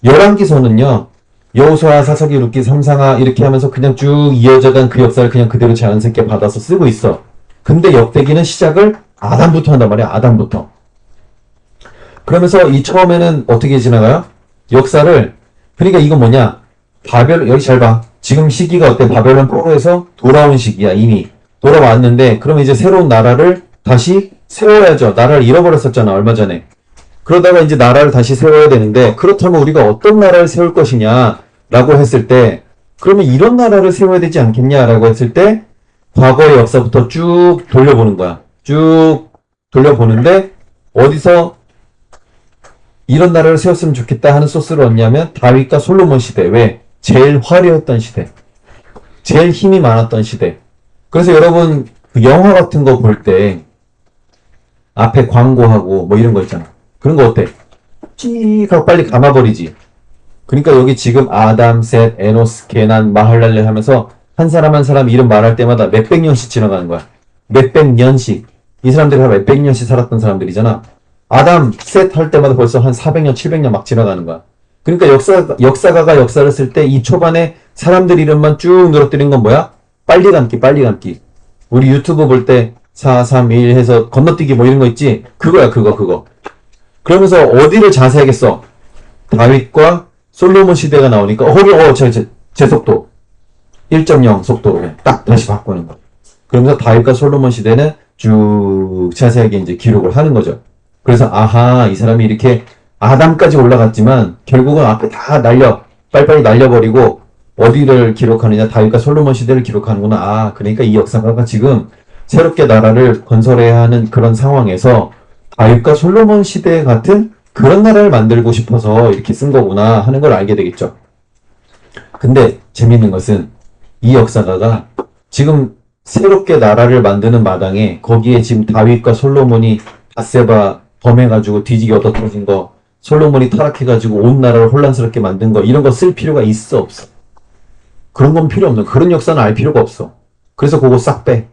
열왕기서는요, 여호수아, 사사기, 룻기, 삼상하 이렇게 하면서 그냥 쭉 이어져간 그 역사를 그냥 그대로 자연스럽게 받아서 쓰고 있어. 근데 역대기는 시작을 아담부터 한단 말이야. 아담부터. 그러면서 이 처음에는 어떻게 지나가요? 역사를, 그러니까 이건 뭐냐? 여기 잘 봐. 지금 시기가 어때? 바벨론 포로에서 돌아온 시기야. 이미 돌아왔는데, 그럼 이제 새로운 나라를 다시 세워야죠. 나라를 잃어버렸었잖아, 얼마 전에. 그러다가 이제 나라를 다시 세워야 되는데, 그렇다면 우리가 어떤 나라를 세울 것이냐 라고 했을 때, 그러면 이런 나라를 세워야 되지 않겠냐 라고 했을 때, 과거의 역사부터 쭉 돌려보는 거야. 쭉 돌려보는데, 어디서 이런 나라를 세웠으면 좋겠다 하는 소스를 얻냐면 다윗과 솔로몬 시대. 왜? 제일 화려했던 시대. 제일 힘이 많았던 시대. 그래서 여러분 그 영화 같은 거 볼 때 앞에 광고하고 뭐 이런 거 있잖아. 그런 거 어때? 찌익 하고 빨리 감아버리지. 그러니까 여기 지금 아담, 셋, 에노스, 게난, 마할랄레 하면서 한 사람 한 사람 이름 말할 때마다 몇백 년씩 지나가는 거야. 몇백 년씩. 이 사람들이 다 몇백 년씩 살았던 사람들이잖아. 아담, 셋 할 때마다 벌써 한 400년, 700년 막 지나가는 거야. 그러니까 역사가가 역사를 쓸 때 이 초반에 사람들 이름만 쭉 늘어뜨린 건 뭐야? 빨리 감기, 빨리 감기. 우리 유튜브 볼 때 4, 3, 2, 1 해서 건너뛰기 뭐 이런 거 있지? 그거야, 그거. 그러면서 어디를 자세하게 써? 다윗과 솔로몬 시대가 나오니까, 제 속도. 1.0 속도로 딱 다시 바꾸는 거. 그러면서 다윗과 솔로몬 시대는 쭉 자세하게 이제 기록을 하는 거죠. 그래서 아하, 이 사람이 이렇게 아담까지 올라갔지만 결국은 앞에 다 빨리빨리 날려버리고 어디를 기록하느냐, 다윗과 솔로몬 시대를 기록하는구나. 아, 그러니까 이 역사가가 지금 새롭게 나라를 건설해야 하는 그런 상황에서 다윗과 솔로몬 시대 같은 그런 나라를 만들고 싶어서 이렇게 쓴 거구나 하는 걸 알게 되겠죠. 근데 재밌는 것은 이 역사가가 지금 새롭게 나라를 만드는 마당에 거기에 지금 다윗과 솔로몬이 밧세바 범해가지고 뒤지게 얻어터진 거, 솔로몬이 타락해가지고 온 나라를 혼란스럽게 만든 거, 이런 거 쓸 필요가 있어, 없어? 그런 건 필요 없는, 그런 역사는 알 필요가 없어. 그래서 그거 싹 빼.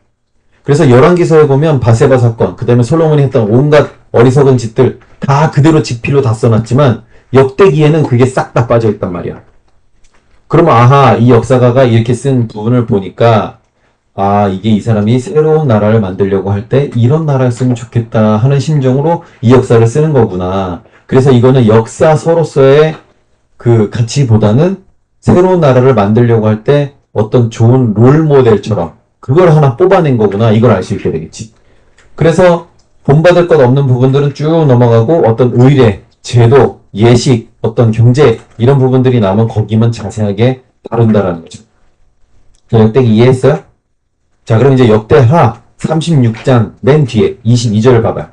그래서 열왕기서에 보면 밧세바 사건, 그 다음에 솔로몬이 했던 온갖 어리석은 짓들 다 그대로 직필로 다 써놨지만 역대기에는 그게 싹 다 빠져있단 말이야. 그러면 아하, 이 역사가가 이렇게 쓴 부분을 보니까 아, 이게 이 사람이 새로운 나라를 만들려고 할 때 이런 나라를 쓰면 좋겠다 하는 심정으로 이 역사를 쓰는 거구나. 그래서 이거는 역사서로서의 그 가치보다는 새로운 나라를 만들려고 할 때 어떤 좋은 롤 모델처럼 그걸 하나 뽑아낸 거구나. 이걸 알 수 있게 되겠지. 그래서 본받을 것 없는 부분들은 쭉 넘어가고 어떤 의례, 제도, 예식, 어떤 경제 이런 부분들이 나오면 거기만 자세하게 다룬다라는 거죠. 역대기 이해했어요? 자, 그럼 이제 역대하 36장 맨 뒤에 22절 봐봐요.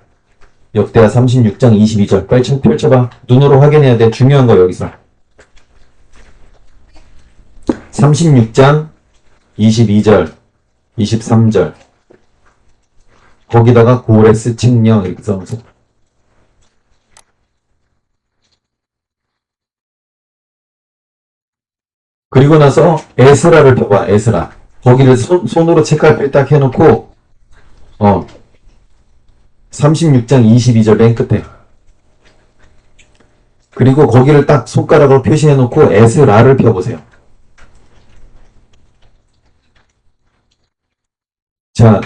역대하 36장 22절. 빨리 펼쳐봐. 눈으로 확인해야 돼. 중요한 거 여기서. 36장 22절, 23절. 거기다가 고레스 칙령 이렇게 써서 그리고 나서 에스라를 펴봐. 에스라 거기를 손으로 책갈피 딱 해놓고 36장 22절 맨 끝에 그리고 거기를 딱 손가락으로 표시해놓고 에스라를 펴보세요. 자,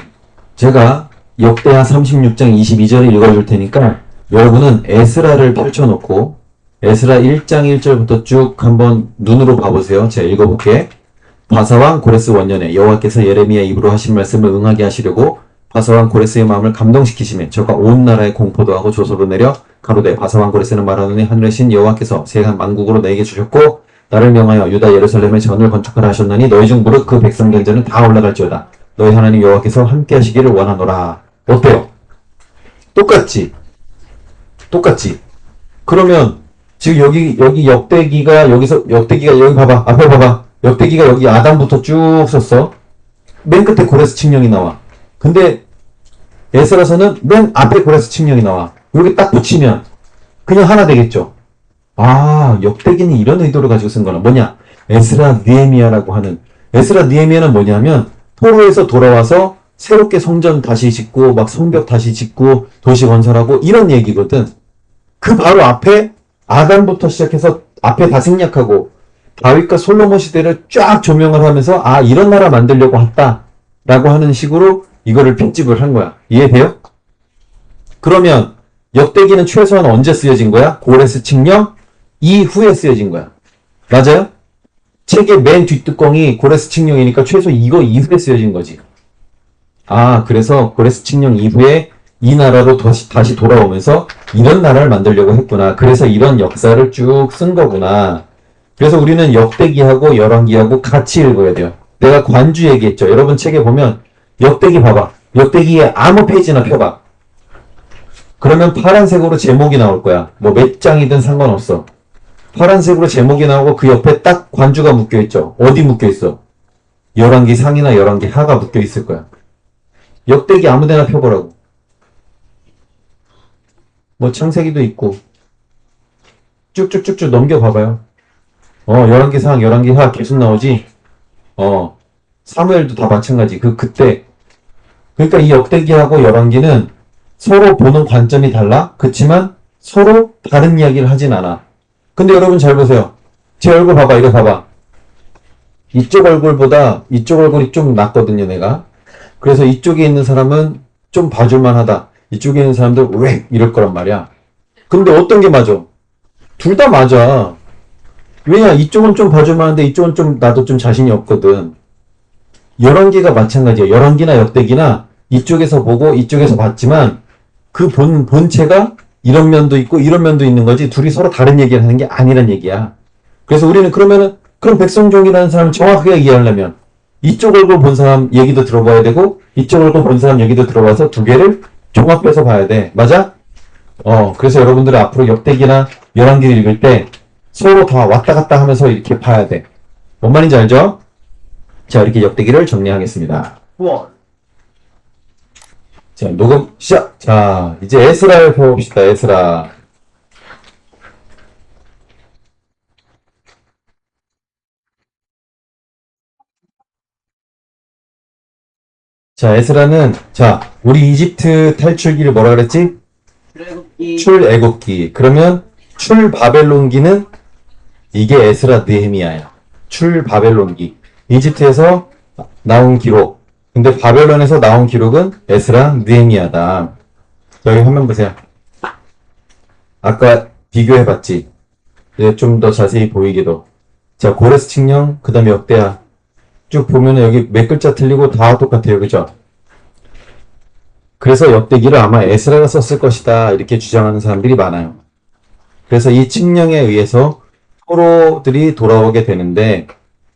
제가 역대하 36장 22절을 읽어줄 테니까 여러분은 에스라를 펼쳐놓고 에스라 1장 1절부터 쭉 한번 눈으로 봐보세요. 제가 읽어볼게. 바사왕 고레스 원년에 여호와께서 예레미야 입으로 하신 말씀을 응하게 하시려고 바사왕 고레스의 마음을 감동시키시며 저가 온 나라에 공포도 하고 조서로 내려 가로되 바사왕 고레스는 말하노니 하늘의 신 여호와께서 세한 만국으로 너에게 주셨고 나를 명하여 유다 예루살렘에 전을 건축하라 하셨나니 너희 중 무릇 그 백성 견제는 다 올라갈지어다. 너희 하나님 여호와께서 함께 하시기를 원하노라. 어때요? 똑같지? 그러면 지금 여기 역대기가 여기 봐봐. 앞에 봐봐. 역대기가 여기 아담부터 쭉 썼어. 맨 끝에 고레스 칙령이 나와. 근데 에스라서는 맨 앞에 고레스 칙령이 나와. 여기 딱 붙이면 그냥 하나 되겠죠. 아, 역대기는 이런 의도를 가지고 쓴 거나 뭐냐? 에스라 느헤미야라고 하는 에스라 느헤미야는 뭐냐면 토로에서 돌아와서 새롭게 성전 다시 짓고 막 성벽 다시 짓고 도시 건설하고 이런 얘기거든. 그 바로 앞에 아담부터 시작해서 앞에 다 생략하고 다윗과 솔로몬 시대를 쫙 조명을 하면서 아 이런 나라 만들려고 했다라고 하는 식으로 이거를 편집을 한 거야. 이해돼요? 그러면 역대기는 최소한 언제 쓰여진 거야? 고레스 칙령 이후에 쓰여진 거야. 맞아요? 책의 맨 뒷뚜껑이 고레스 칙령이니까 최소 이거 이후에 쓰여진 거지. 아, 그래서 고레스 칙령 이후에 이 나라로 다시 돌아오면서 이런 나라를 만들려고 했구나. 그래서 이런 역사를 쭉 쓴 거구나. 그래서 우리는 역대기하고 열왕기하고 같이 읽어야 돼요. 내가 관주 얘기했죠. 여러분 책에 보면 역대기 봐봐. 역대기에 아무 페이지나 펴봐. 그러면 파란색으로 제목이 나올 거야. 뭐 몇 장이든 상관없어. 파란색으로 제목이 나오고 그 옆에 딱 관주가 묶여있죠. 어디 묶여있어? 열왕기 상이나 열왕기 하가 묶여있을 거야. 역대기 아무데나 펴보라고. 뭐 창세기도 있고 쭉쭉쭉쭉 넘겨봐봐요. 열왕기 상, 열왕기 하 계속 나오지. 사무엘도 다 마찬가지. 그때 그러니까 이 역대기하고 열왕기는 서로 보는 관점이 달라. 그치만 서로 다른 이야기를 하진 않아. 근데 여러분 잘 보세요. 제 얼굴 봐봐. 이거 봐봐. 이쪽 얼굴보다 이쪽 얼굴이 좀 낫거든요, 내가. 그래서 이쪽에 있는 사람은 좀 봐줄만 하다. 이쪽에 있는 사람들 왜 이럴 거란 말이야. 근데 어떤 게 맞아? 둘 다 맞아. 왜냐, 이쪽은 좀 봐줄만 한데 이쪽은 좀 나도 좀 자신이 없거든. 열왕기가 마찬가지야. 열왕기나 역대기나 이쪽에서 보고 이쪽에서 봤지만 그 본체가 이런 면도 있고 이런 면도 있는 거지 둘이 서로 다른 얘기를 하는 게 아니란 얘기야. 그래서 우리는 그러면은 그럼 백성종이라는 사람을 정확하게 이해하려면 이쪽 얼굴 본 사람 얘기도 들어봐야 되고 이쪽 얼굴 본 사람 얘기도 들어봐서 두 개를 종합해서 봐야 돼. 맞아? 그래서 여러분들은 앞으로 역대기나 열왕기를 읽을 때 서로 다 왔다 갔다 하면서 이렇게 봐야 돼. 뭔 말인지 알죠? 자, 이렇게 역대기를 정리하겠습니다. 자, 녹음 시작! 자, 이제 에스라를 펴봅시다. 에스라. 자, 에스라는, 자, 우리 이집트 탈출기를 뭐라 그랬지? 출애굽기. 그러면 출바벨론기는 이게 에스라 느헤미야야. 출바벨론기. 이집트에서 나온 기록. 근데 바벨론에서 나온 기록은 에스라 느헤미야다. 여기 화면 보세요. 아까 비교해봤지? 이제 좀 더 자세히 보이게도. 자, 고레스 칙령, 그 다음에 역대하. 쭉 보면은 여기 몇 글자 틀리고 다 똑같아요. 그죠? 그래서 역대기를 아마 에스라가 썼을 것이다. 이렇게 주장하는 사람들이 많아요. 그래서 이 칙령에 의해서 포로들이 돌아오게 되는데,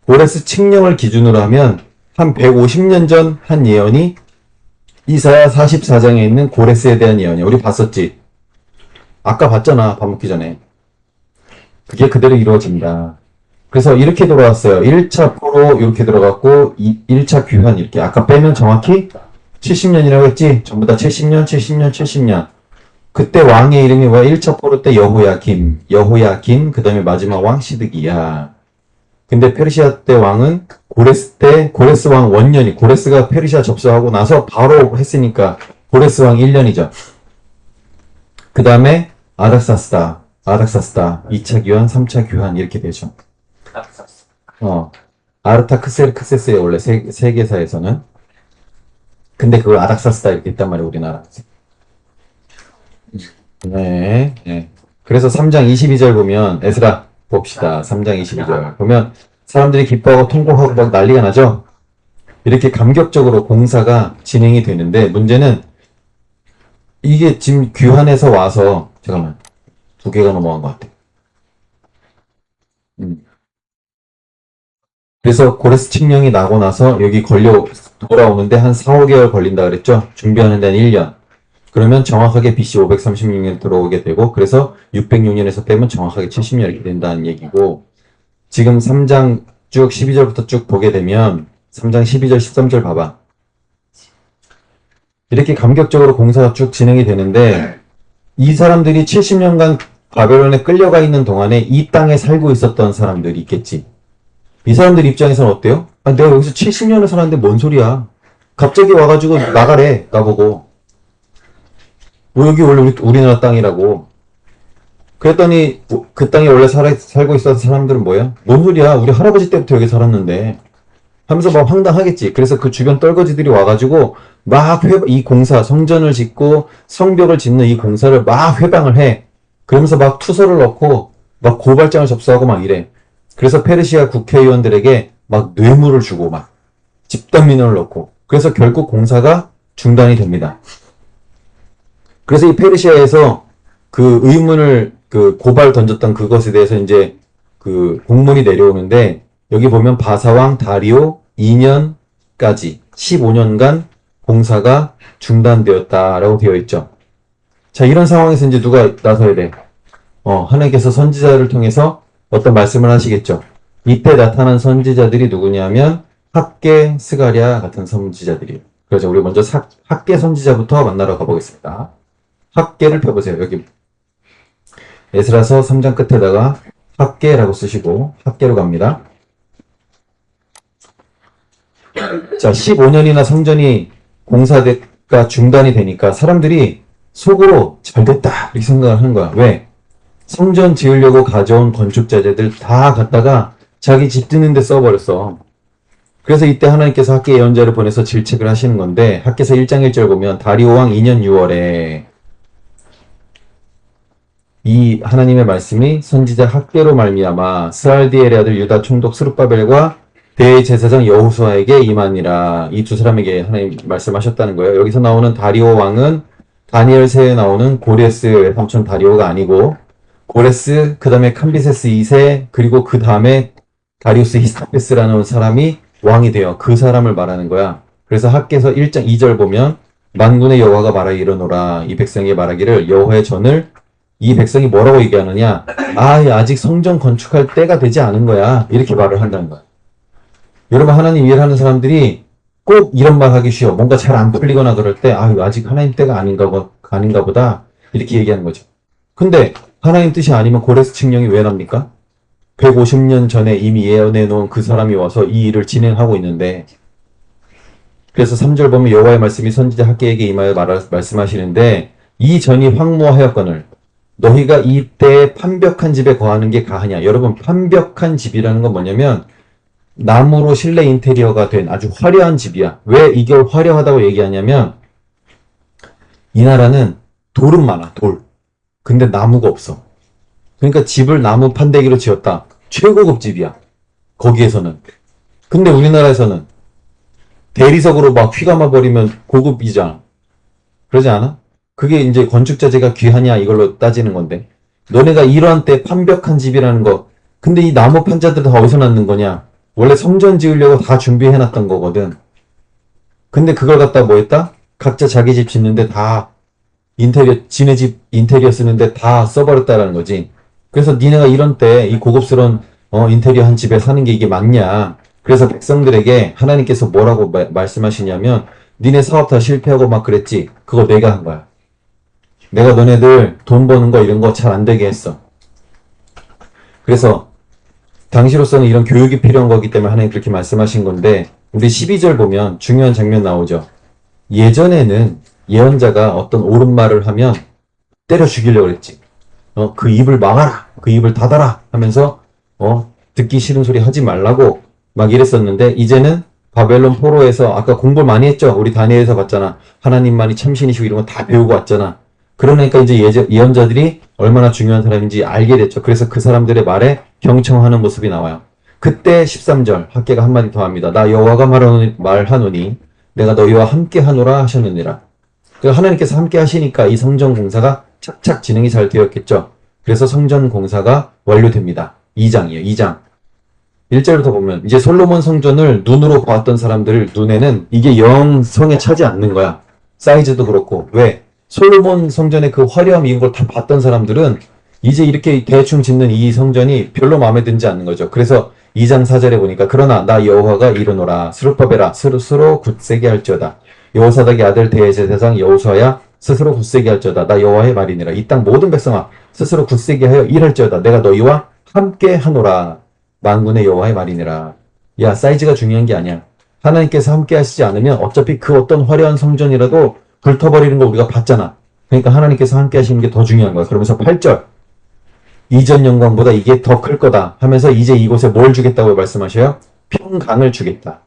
고레스 칙령을 기준으로 하면 한 150년 전 한 예언이 이사야 44장에 있는 고레스에 대한 예언이야. 우리 봤었지? 아까 봤잖아. 밥 먹기 전에. 그게 그대로 이루어진다. 그래서 이렇게 돌아왔어요. 1차 포로 이렇게 들어갔고 1차 귀환 이렇게. 아까 빼면 정확히 70년이라고 했지? 전부 다 70년, 70년, 70년. 그때 왕의 이름이 뭐야? 1차 포로 때 여호야김, 그 다음에 마지막 왕 시드기야. 근데 페르시아 때 왕은 고레스 왕 원년이, 고레스가 페르시아 접수하고 나서 바로 했으니까 고레스 왕 1년이죠. 그 다음에 아닥사스다, 2차 교환, 3차 교환 이렇게 되죠. 아르타크세르크세스의 원래 세계사에서는. 근데 그걸 아닥사스다 이렇게 했단 말이에요, 우리나라. 네, 네. 그래서 3장 22절 보면, 에스라 봅시다. 3장 22절. 보면 사람들이 기뻐하고 통곡하고 막 난리가 나죠? 이렇게 감격적으로 공사가 진행이 되는데, 문제는 이게 지금 귀환해서 와서, 잠깐만. 2개가 넘어간 것 같아. 그래서 고레스 칙령이 나고 나서 여기 돌아오는데 한 4, 5개월 걸린다 그랬죠? 준비하는 데는 1년. 그러면 정확하게 BC 536년 들어오게 되고, 그래서 606년에서 빼면 정확하게 70년 이렇게 된다는 얘기고, 지금 3장 쭉 12절부터 쭉 보게 되면, 3장 12절, 13절 봐봐. 이렇게 감격적으로 공사가 쭉 진행이 되는데, 이 사람들이 70년간 바벨론에 끌려가 있는 동안에 이 땅에 살고 있었던 사람들이 있겠지. 이 사람들 입장에서는 어때요? 아, 내가 여기서 70년을 살았는데 뭔 소리야. 갑자기 와가지고 나가래, 나보고. 뭐 여기 원래 우리나라 땅이라고. 그랬더니 그 땅에 원래 살고 있었던 사람들은 뭐야? 뭔 소리야? 우리 할아버지 때부터 여기 살았는데. 하면서 막 황당하겠지. 그래서 그 주변 떨거지들이 와가지고 막 이 공사, 성전을 짓고 성벽을 짓는 이 공사를 막 회방을 해. 그러면서 막 투서를 넣고 막 고발장을 접수하고 막 이래. 그래서 페르시아 국회의원들에게 막 뇌물을 주고 막 집단민원을 넣고. 그래서 결국 공사가 중단이 됩니다. 그래서 이 페르시아에서 그 의문을 고발 던졌던 그것에 대해서 이제 그 공문이 내려오는데, 여기 보면 바사왕 다리오 2년까지 15년간 공사가 중단되었다라고 되어 있죠. 자, 이런 상황에서 이제 누가 나서야 돼? 하나님께서 선지자를 통해서 어떤 말씀을 하시겠죠. 이때 나타난 선지자들이 누구냐면 학개, 스가랴 같은 선지자들이에요. 그래서 우리 먼저 학개 선지자부터 만나러 가보겠습니다. 학개를 펴보세요. 여기 에스라서 3장 끝에다가 학개라고 쓰시고 학개로 갑니다. 자, 15년이나 성전이 공사가 중단이 되니까 사람들이 속으로 잘됐다 이렇게 생각을 하는 거야. 왜? 성전 지으려고 가져온 건축자재들 다 갖다가 자기 집 짓는 데 써버렸어. 그래서 이때 하나님께서 학개 예언자를 보내서 질책을 하시는 건데, 학개서 1장 1절 보면 다리오 왕 2년 6월에 이 하나님의 말씀이 선지자 학개로 말미암아 스알디엘의 아들 유다 총독 스룹바벨과 대제사장 여호수아에게 임하니라. 이 두 사람에게 하나님 말씀하셨다는 거예요. 여기서 나오는 다리오 왕은 다니엘서에 나오는 고레스의 삼촌 다리오가 아니고, 고레스, 그 다음에 캄비세스 2세, 그리고 그 다음에 다리우스 히스타페스라는 사람이 왕이 돼요. 그 사람을 말하는 거야. 그래서 학개서 1장 2절 보면 만군의 여호와가 말하기 이르노라. 이 백성이 말하기를 여호와의 전을, 이 백성이 뭐라고 얘기하느냐? 아직 성전 건축할 때가 되지 않은 거야. 이렇게 말을 한다는 거야. 여러분, 하나님 일을 하는 사람들이 꼭 이런 말 하기 쉬워. 뭔가 잘 안 풀리거나 그럴 때, 아직 하나님 때가 아닌가 보다. 이렇게 얘기하는 거죠. 근데 하나님 뜻이 아니면 고레스 칙령이 왜 납니까? 150년 전에 이미 예언해 놓은 그 사람이 와서 이 일을 진행하고 있는데, 그래서 3절 보면 여호와의 말씀이 선지자 학개에게 임하여 말씀하시는데, 이 전이 황무하였거늘 너희가 이때 판벽한 집에 거하는 게 가하냐. 여러분, 판벽한 집이라는 건 뭐냐면 나무로 실내 인테리어가 된 아주 화려한 집이야. 왜 이걸 화려하다고 얘기하냐면, 이 나라는 돌은 많아, 돌. 근데 나무가 없어. 그러니까 집을 나무 판대기로 지었다. 최고급 집이야. 거기에서는. 근데 우리나라에서는 대리석으로 막 휘감아 버리면 고급이잖아. 그러지 않아? 그게 이제 건축자재가 귀하냐 이걸로 따지는 건데, 너네가 이러한 때 판벽한 집이라는 거, 근데 이 나무 판자들 다 어디서 낳는 거냐? 원래 성전 지으려고 다 준비해놨던 거거든. 근데 그걸 갖다 뭐 했다? 각자 자기 집 짓는데 다 지네 집 인테리어 쓰는데 다 써버렸다라는 거지. 그래서 니네가 이런 때 이 고급스러운 인테리어 한 집에 사는 게 이게 맞냐? 그래서 백성들에게 하나님께서 뭐라고 말씀하시냐면, 니네 사업 다 실패하고 막 그랬지. 그거 내가 한 거야. 내가 너네들 돈 버는 거 이런 거 잘 안 되게 했어. 그래서 당시로서는 이런 교육이 필요한 거기 때문에 하나님 그렇게 말씀하신 건데, 우리 12절 보면 중요한 장면 나오죠. 예전에는 예언자가 어떤 옳은 말을 하면 때려 죽이려고 그랬지. 그 입을 막아라, 그 입을 닫아라 하면서 듣기 싫은 소리 하지 말라고 막 이랬었는데, 이제는 바벨론 포로에서 아까 공부를 많이 했죠. 우리 다니엘에서 봤잖아. 하나님만이 참신이시고 이런 거 다 배우고 왔잖아. 그러니까 이제 예언자들이 얼마나 중요한 사람인지 알게 됐죠. 그래서 그 사람들의 말에 경청하는 모습이 나와요. 그때 13절 학개가 한마디 더 합니다. 나 여호와가 말하노니 내가 너희와 함께 하노라 하셨느니라. 하나님께서 함께 하시니까 이 성전 공사가 착착 진행이 잘 되었겠죠. 그래서 성전 공사가 완료됩니다. 2장이에요. 2장. 1절부터 보면 이제 솔로몬 성전을 눈으로 보았던 사람들 눈에는 이게 영 성에 차지 않는 거야. 사이즈도 그렇고. 왜? 솔로몬 성전의 그 화려함 이런 걸 다 봤던 사람들은 이제 이렇게 대충 짓는 이 성전이 별로 마음에 들지 않는 거죠. 그래서 2장 4절에 보니까 그러나 나 여호와가 이르노라 스룹바벨아 스스로 굳세게 할지어다. 여호사닥의 아들 대제사장 여호수아야 스스로 굳세게 할지어다. 나 여호와의 말이니라. 이 땅 모든 백성아 스스로 굳세게 하여 일할지어다. 내가 너희와 함께 하노라. 만군의 여호와의 말이니라. 야, 사이즈가 중요한 게 아니야. 하나님께서 함께 하시지 않으면 어차피 그 어떤 화려한 성전이라도 불터버리는 거 우리가 봤잖아. 그러니까 하나님께서 함께 하시는 게 더 중요한 거야. 그러면서 8절 이전 영광보다 이게 더 클 거다 하면서 이제 이곳에 뭘 주겠다고 말씀하셔요? 평강을 주겠다.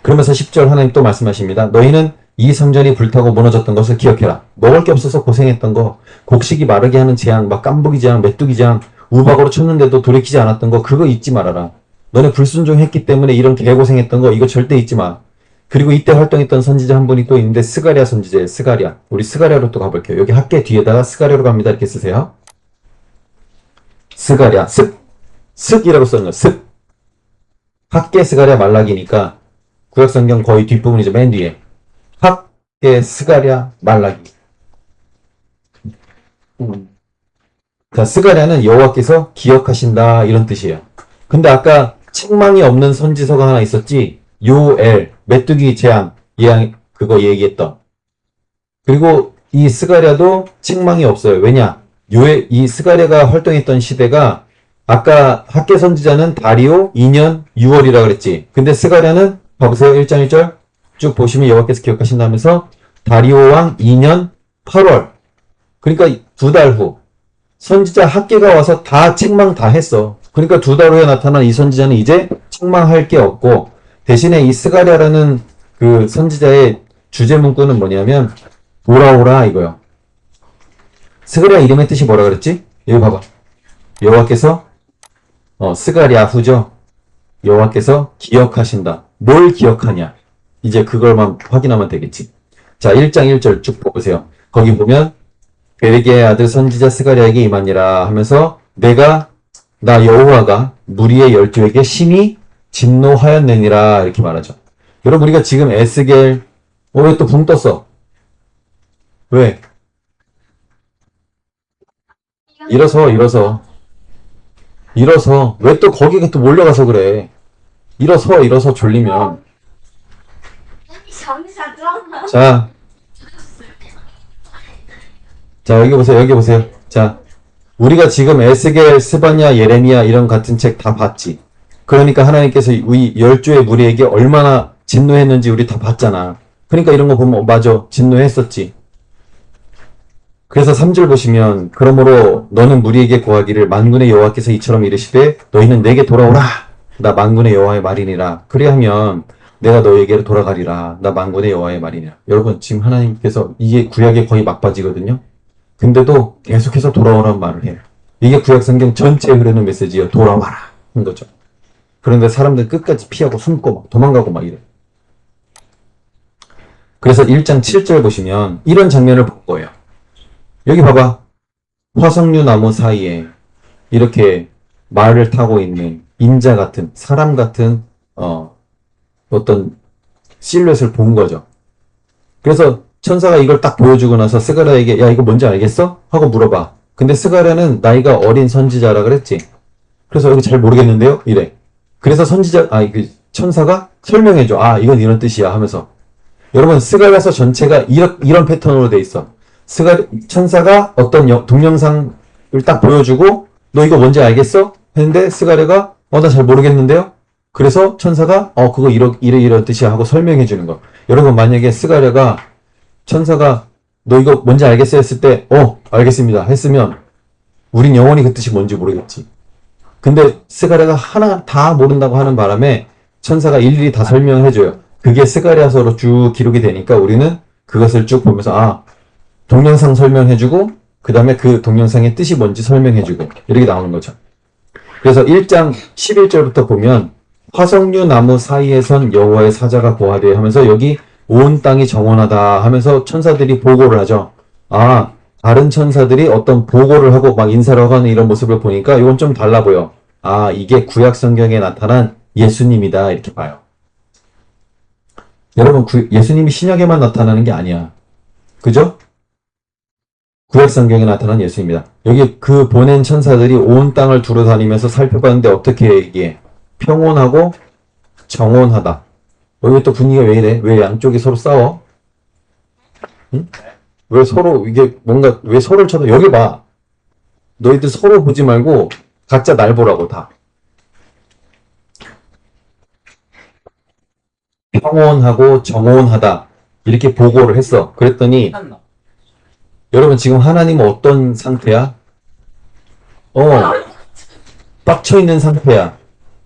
그러면서 10절 하나님 또 말씀하십니다. 너희는 이 성전이 불타고 무너졌던 것을 기억해라. 먹을 게 없어서 고생했던 거, 곡식이 마르게 하는 재앙, 막 깐부기 재앙, 메뚜기 재앙, 우박으로 쳤는데도 돌이키지 않았던 거, 그거 잊지 말아라. 너네 불순종했기 때문에 이런 개고생했던 거, 이거 절대 잊지 마. 그리고 이때 활동했던 선지자 한 분이 또 있는데 스가랴 선지자예요. 스가랴. 우리 스가랴로 또 가볼게요. 여기 학계 뒤에다가 스가랴로 갑니다. 이렇게 쓰세요. 스가랴. 슥이라고 써는 거. 슥. 학계 스가랴 말라기니까 구약성경 거의 뒷부분이죠. 맨 뒤에. 학계 스가랴 말라기. 자, 스가랴는 여호와께서 기억하신다 이런 뜻이에요. 근데 아까 책망이 없는 선지서가 하나 있었지. 요엘, 메뚜기 재앙, 그거 얘기했던. 그리고 이 스가랴도 책망이 없어요. 왜냐? 이 스가랴가 활동했던 시대가 아까 학계 선지자는 다리오 2년 6월이라 그랬지. 근데 스가랴는 봐보세요. 1장 1절 쭉 보시면 여호와께서 기억하신다면서 다리오 왕 2년 8월. 그러니까 2달 후. 선지자 학계가 와서 다 책망 다 했어. 그러니까 2달 후에 나타난 이 선지자는 이제 책망할 게 없고 대신에 이 스가랴라는 그 선지자의 주제 문구는 뭐냐면 돌아오라 이거요. 스가랴 이름의 뜻이 뭐라 그랬지? 여기 봐봐. 여호와께서 스가랴후죠. 여호와께서 기억하신다. 뭘 기억하냐? 이제 그걸만 확인하면 되겠지. 자, 1장 1절 쭉 보세요. 거기 보면 베레게의 아들 선지자 스가랴에게 임하니라 하면서 나 여호와가 무리의 열조에게 심히 진노하였느니라 이렇게 말하죠. 여러분 우리가 지금 에스겔 왜 또 붕 떴어? 왜? 일어서 왜 또 거기에 또 몰려가서 그래? 일어서 졸리면 자 여기 보세요. 자 우리가 지금 에스겔, 스바냐, 예레미야 이런 같은 책 다 봤지. 그러니까 하나님께서 이 열조의 무리에게 얼마나 진노했는지 우리 다 봤잖아. 그러니까 이런 거 보면 맞아. 진노했었지. 그래서 3절 보시면 그러므로 너는 무리에게 고하기를 만군의 여호와께서 이처럼 이르시되 너희는 내게 돌아오라. 나 만군의 여호와의 말이니라. 그리하면 내가 너희에게로 돌아가리라. 나 만군의 여호와의 말이니라. 여러분 지금 하나님께서 이게 구약의 거의 막바지거든요. 근데도 계속해서 돌아오라는 말을 해요. 이게 구약성경 전체에 흐르는 메시지예요. 돌아와라 한 거죠. 그런데 사람들 끝까지 피하고 숨고 막 도망가고 막 이래. 그래서 1장 7절 보시면 이런 장면을 본 거예요. 여기 봐봐. 화석류 나무 사이에 이렇게 말을 타고 있는 인자 같은 사람 같은 어떤 실루엣을 본 거죠. 그래서 천사가 이걸 딱 보여주고 나서 스가랴에게 야 이거 뭔지 알겠어? 하고 물어봐. 근데 스가랴는 나이가 어린 선지자라 그랬지. 그래서 여기 잘 모르겠는데요? 이래. 그래서 천사가 설명해줘. 아 이건 이런 뜻이야 하면서. 여러분, 스가랴서 전체가 이런 패턴으로 돼 있어. 천사가 어떤 동영상을 딱 보여주고, 너 이거 뭔지 알겠어? 했는데, 스가랴가, 나 잘 모르겠는데요? 그래서 천사가, 그거 이런 뜻이야 하고 설명해 주는 거. 여러분, 만약에 천사가, 너 이거 뭔지 알겠어? 했을 때, 알겠습니다. 했으면, 우린 영원히 그 뜻이 뭔지 모르겠지. 근데 스가랴가 하나 다 모른다고 하는 바람에 천사가 일일이 다 설명해 줘요. 그게 스가랴서로 쭉 기록이 되니까 우리는 그것을 쭉 보면서 동영상 설명해 주고 그 다음에 그 동영상의 뜻이 뭔지 설명해 주고 이렇게 나오는 거죠. 그래서 1장 11절부터 보면 화석류 나무 사이에선 여호와의 사자가 보아되 하면서 여기 온 땅이 정원하다 하면서 천사들이 보고를 하죠. 다른 천사들이 어떤 보고를 하고 막 인사를 하는 이런 모습을 보니까 이건 좀 달라 보여. 이게 구약 성경에 나타난 예수님이다 이렇게 봐요. 여러분, 예수님이 신약에만 나타나는 게 아니야. 그죠? 구약 성경에 나타난 예수입니다. 여기 그 보낸 천사들이 온 땅을 두루다니면서 살펴봤는데 어떻게 얘기해? 평온하고 정온하다. 여기 또 분위기가 왜 이래? 왜 양쪽이 서로 싸워? 응? 왜 서로 이게 뭔가 왜 서로를 쳐다? 여기 봐. 너희들 서로 보지 말고 각자 날 보라고 다. 평온하고 정온하다 이렇게 보고를 했어. 그랬더니 여러분 지금 하나님은 어떤 상태야? 빡쳐 있는 상태야.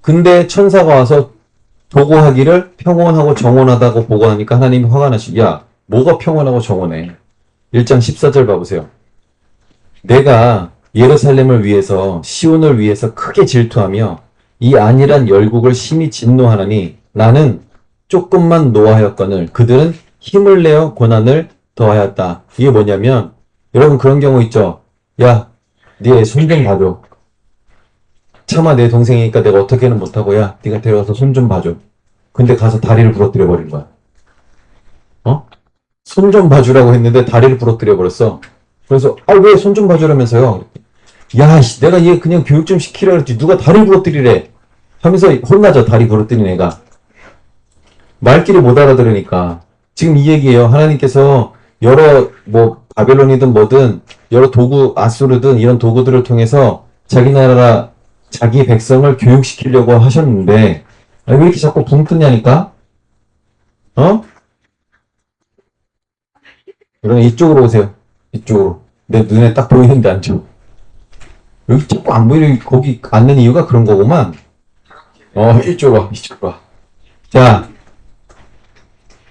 근데 천사가 와서 보고하기를 평온하고 정온하다고 보고하니까 하나님이 화가 나시. 야, 뭐가 평온하고 정온해? 1장 14절 봐보세요. 내가 예루살렘을 위해서 시온을 위해서 크게 질투하며 이 안일한 열국을 심히 진노하노니 나는 조금만 노하였거늘 그들은 힘을 내어 고난을 더하였다. 이게 뭐냐면 여러분 그런 경우 있죠. 야, 네 손 좀 봐줘. 차마 내 동생이니까 내가 어떻게는 못하고 야, 네가 데려가서 손 좀 봐줘. 근데 가서 다리를 부러뜨려 버린 거야. 손 좀 봐주라고 했는데 다리를 부러뜨려 버렸어. 그래서 왜 손 좀 봐주라면서요? 야, 내가 얘 그냥 교육 좀 시키라 그랬지 누가 다리 부러뜨리래 하면서 혼나죠. 다리 부러뜨린 애가. 말귀를 못 알아들으니까. 지금 이 얘기예요. 하나님께서 여러 바벨론이든 뭐든 여러 도구, 아수르든 이런 도구들을 통해서 자기 나라, 자기 백성을 교육시키려고 하셨는데 왜 이렇게 자꾸 붕 뜨냐니까? 그럼 이쪽으로 오세요. 이쪽으로. 내 눈에 딱 보이는데 앉죠. 여기 자꾸 안 보이는 거기 앉는 이유가 그런 거구만. 이쪽으로 와. 자,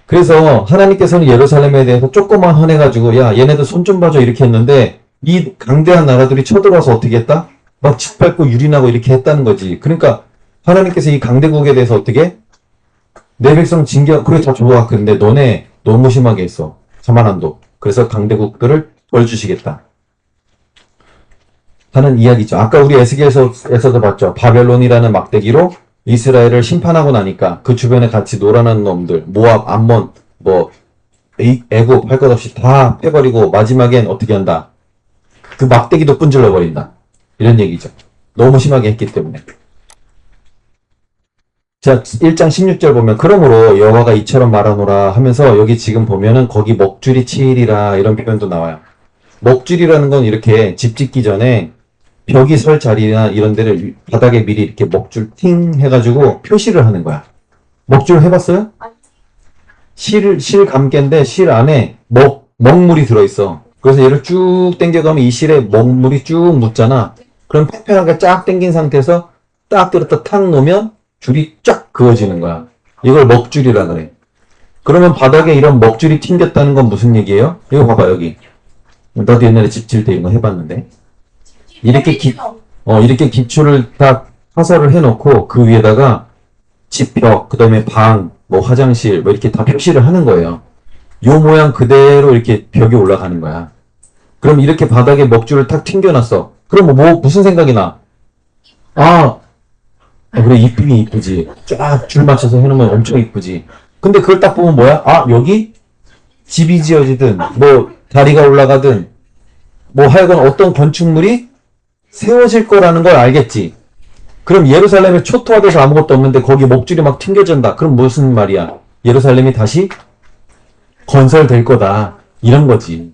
그래서 하나님께서는 예루살렘에 대해서 조금만 화내가지고 야, 얘네들 손 좀 봐줘 이렇게 했는데 이 강대한 나라들이 쳐들어와서 어떻게 했다? 막 짓밟고 유린하고 이렇게 했다는 거지. 그러니까 하나님께서 이 강대국에 대해서 어떻게? 내 백성 그래 다 좋아. 근데 너네 너무 심하게 했어. 가만 안 둬. 그래서 강대국들을 벌 주시겠다 하는 이야기죠. 아까 우리 에스겔서에서도 봤죠. 바벨론이라는 막대기로 이스라엘을 심판하고 나니까 그 주변에 같이 놀아나는 놈들, 모압, 암몬, 애굽 할 것 없이 다 패버리고 마지막엔 어떻게 한다? 그 막대기도 분질러 버린다. 이런 얘기죠. 너무 심하게 했기 때문에. 자, 1장 16절 보면 그러므로 여호와가 이처럼 말하노라 하면서 여기 지금 보면은 거기 먹줄이 치이리라 이런 표현도 나와요. 먹줄이라는 건 이렇게 집 짓기 전에 벽이 설 자리나 이런 데를 바닥에 미리 이렇게 먹줄 팅 해가지고 표시를 하는 거야. 먹줄 해봤어요? 실 감개인데 실 안에 먹물이 들어있어. 그래서 얘를 쭉 당겨가면 이 실에 먹물이 쭉 묻잖아. 그럼 팽팽하게 쫙 당긴 상태에서 딱 들었다 탁 놓으면 줄이 쫙 그어지는 거야. 이걸 먹줄이라 그래. 그러면 바닥에 이런 먹줄이 튕겼다는 건 무슨 얘기예요? 이거 봐봐 여기. 나도 옛날에 집 지을 때 이거 해봤는데. 이렇게 기초를 딱 파설을 해놓고 그 위에다가 집벽, 그 다음에 방, 화장실 이렇게 다 표시를 하는 거예요. 요 모양 그대로 이렇게 벽이 올라가는 거야. 그럼 이렇게 바닥에 먹줄을 탁 튕겨놨어. 그럼 무슨 생각이 나? 그래 이쁘긴 이쁘지. 쫙 줄 맞춰서 해놓으면 엄청 이쁘지. 근데 그걸 딱 보면 뭐야? 여기 집이 지어지든 다리가 올라가든 하여간 어떤 건축물이 세워질 거라는 걸 알겠지. 그럼 예루살렘에 초토화돼서 아무것도 없는데 거기 목줄이 막 튕겨진다. 그럼 무슨 말이야? 예루살렘이 다시 건설될 거다. 이런 거지.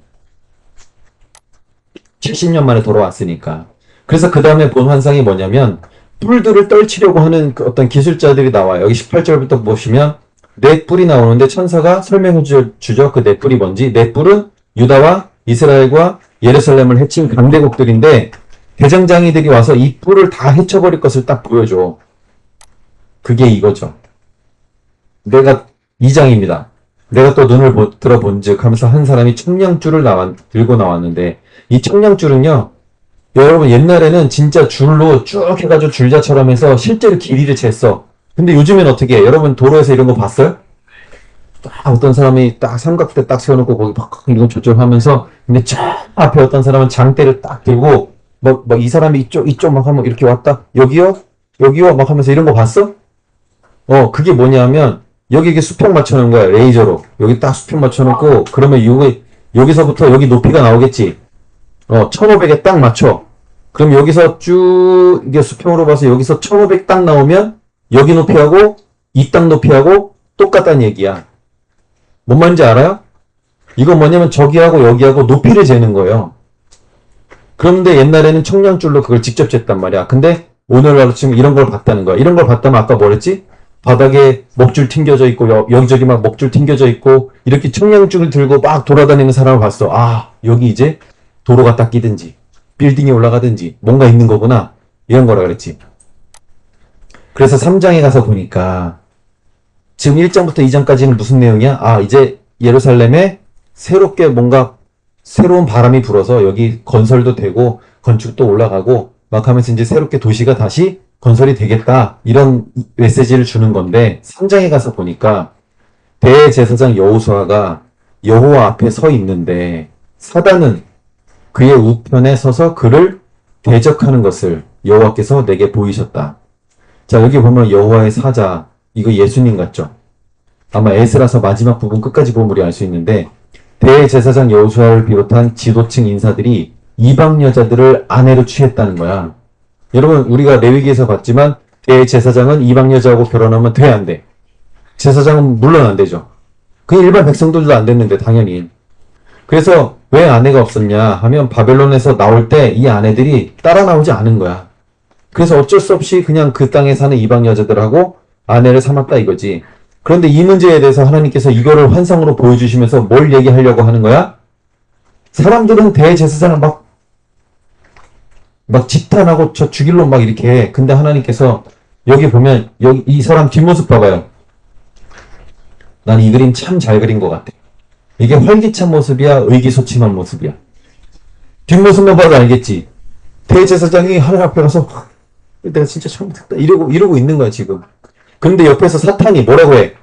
70년 만에 돌아왔으니까. 그래서 그 다음에 본 환상이 뭐냐면 뿔들을 떨치려고 하는 그 어떤 기술자들이 나와요. 여기 18절부터 보시면 네 뿔이 나오는데 천사가 설명해 주죠. 그 네 뿔이 뭔지. 네 뿔은 유다와 이스라엘과 예루살렘을 해친 강대국들인데 대장장이들이 와서 이 뿔을 다 헤쳐버릴 것을 딱 보여줘. 그게 이거죠. 내가 2장입니다. 내가 또 눈을 들어본즉 하면서 한 사람이 청량줄을 들고 나왔는데 이 청량줄은요. 여러분 옛날에는 진짜 줄로 쭉 해가지고 줄자처럼 해서 실제로 길이를 쟀어. 근데 요즘엔 어떻게 해? 여러분 도로에서 이런 거 봤어요? 딱 어떤 사람이 딱 삼각대 딱 세워놓고 거기 팍 이거 조절하면서 근데 저 앞에 어떤 사람은 장대를 딱 들고 막 이 사람이 이쪽 막 하면 이렇게 왔다 여기요 막 하면서 이런 거 봤어? 그게 뭐냐면 여기 이게 수평 맞춰놓은 거야 레이저로 여기 딱 수평 맞춰놓고 그러면 여기서부터 여기 높이가 나오겠지. 1500에 딱 맞춰. 그럼 여기서 쭉 이게 수평으로 봐서 여기서 1500 딱 나오면 여기 높이하고 이 땅 높이하고 똑같다는 얘기야. 뭔 말인지 알아요? 이건 뭐냐면 저기하고 여기하고 높이를 재는 거예요. 그런데 옛날에는 청량줄로 그걸 직접 쟀단 말이야. 근데 오늘날 지금 이런 걸 봤다는 거야. 이런 걸 봤다면 아까 뭐랬지? 바닥에 먹줄 튕겨져 있고 여기저기 막 먹줄 튕겨져 있고 이렇게 청량줄을 들고 막 돌아다니는 사람을 봤어. 아 여기 이제 도로가 딱 끼든지 빌딩이 올라가든지 뭔가 있는 거구나 이런 거라 그랬지. 그래서 3장에 가서 보니까 지금 1장부터 2장까지는 무슨 내용이야? 아 이제 예루살렘에 새롭게 뭔가 새로운 바람이 불어서 여기 건설도 되고 건축도 올라가고 막 하면서 이제 새롭게 도시가 다시 건설이 되겠다 이런 메시지를 주는 건데 3장에 가서 보니까 대제사장 여호수아가 여호와 앞에 서 있는데 사단은 그의 우편에 서서 그를 대적하는 것을 여호와께서 내게 보이셨다. 자 여기 보면 여호와의 사자 이거 예수님 같죠? 아마 에스라서 마지막 부분 끝까지 보면 우리 알 수 있는데 대제사장 여호수아를 비롯한 지도층 인사들이 이방 여자들을 아내로 취했다는 거야. 여러분 우리가 레위기에서 봤지만 대제사장은 이방 여자하고 결혼하면 돼 안 돼? 제사장은 물론 안 되죠. 그 일반 백성들도 안 됐는데 당연히. 그래서 왜 아내가 없었냐 하면 바벨론에서 나올 때 이 아내들이 따라 나오지 않은 거야. 그래서 어쩔 수 없이 그냥 그 땅에 사는 이방 여자들하고 아내를 삼았다 이거지. 그런데 이 문제에 대해서 하나님께서 이거를 환상으로 보여주시면서 뭘 얘기하려고 하는 거야? 사람들은 대제사장을 막 지탄하고 저 죽일로 막 이렇게 해. 근데 하나님께서 여기 보면 여기 이 사람 뒷모습 봐봐요. 난 이 그림 참 잘 그린 것 같아. 이게 활기찬 모습이야 의기소침한 모습이야. 뒷모습만 봐도 알겠지. 대제사장이 하늘 앞에 가서 내가 진짜 잘못했다 이러고 있는 거야 지금. 근데 옆에서 사탄이 뭐라고 해?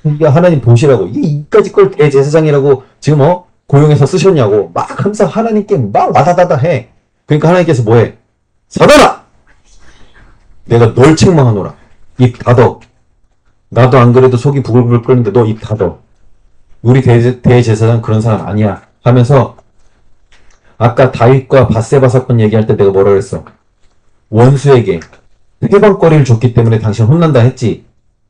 이게 하나님 보시라고 이까지 걸 대제사장이라고 지금 고용해서 쓰셨냐고 막 항상 하나님께 막 와다다다 해. 그러니까 하나님께서 뭐해? 사단아! 내가 널 책망하노라. 입 닫어. 나도 안 그래도 속이 부글부글 끓는데 너 입 닫어. 우리 대제사장 그런 사람 아니야. 하면서 아까 다윗과 밧세바 사건 얘기할 때 내가 뭐라 그랬어? 원수에게 회방거리를 줬기 때문에 당신 혼난다 했지.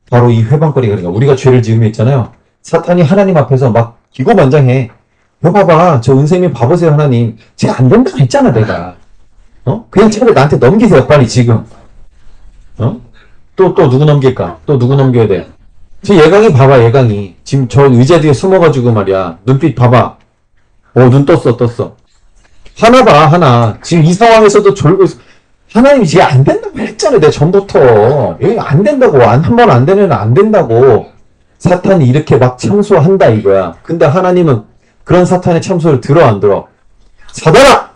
바로 이 회방거리가 그러니까 우리가 죄를 지으면 있잖아요. 사탄이 하나님 앞에서 막 기고만장해. 여 봐봐 저 은쌤이 봐보세요 하나님. 쟤 안 된다고 했잖아 내가. 그냥 쟤를 나한테 넘기세요 빨리 지금. 또 누구 넘길까? 또 누구 넘겨야 돼? 저 예강이 봐봐 예강이. 지금 저 의자 뒤에 숨어가지고 말이야. 눈빛 봐봐. 눈 떴어. 하나 봐 하나. 지금 이 상황에서도 졸고 있어. 하나님이 쟤 안 된다고 했잖아 내가 전부터. 여기 안 된다고. 한 번 안 되면 안 된다고. 사탄이 이렇게 막 참소한다 이거야. 근데 하나님은 그런 사탄의 참소를 들어 안 들어? 사단아!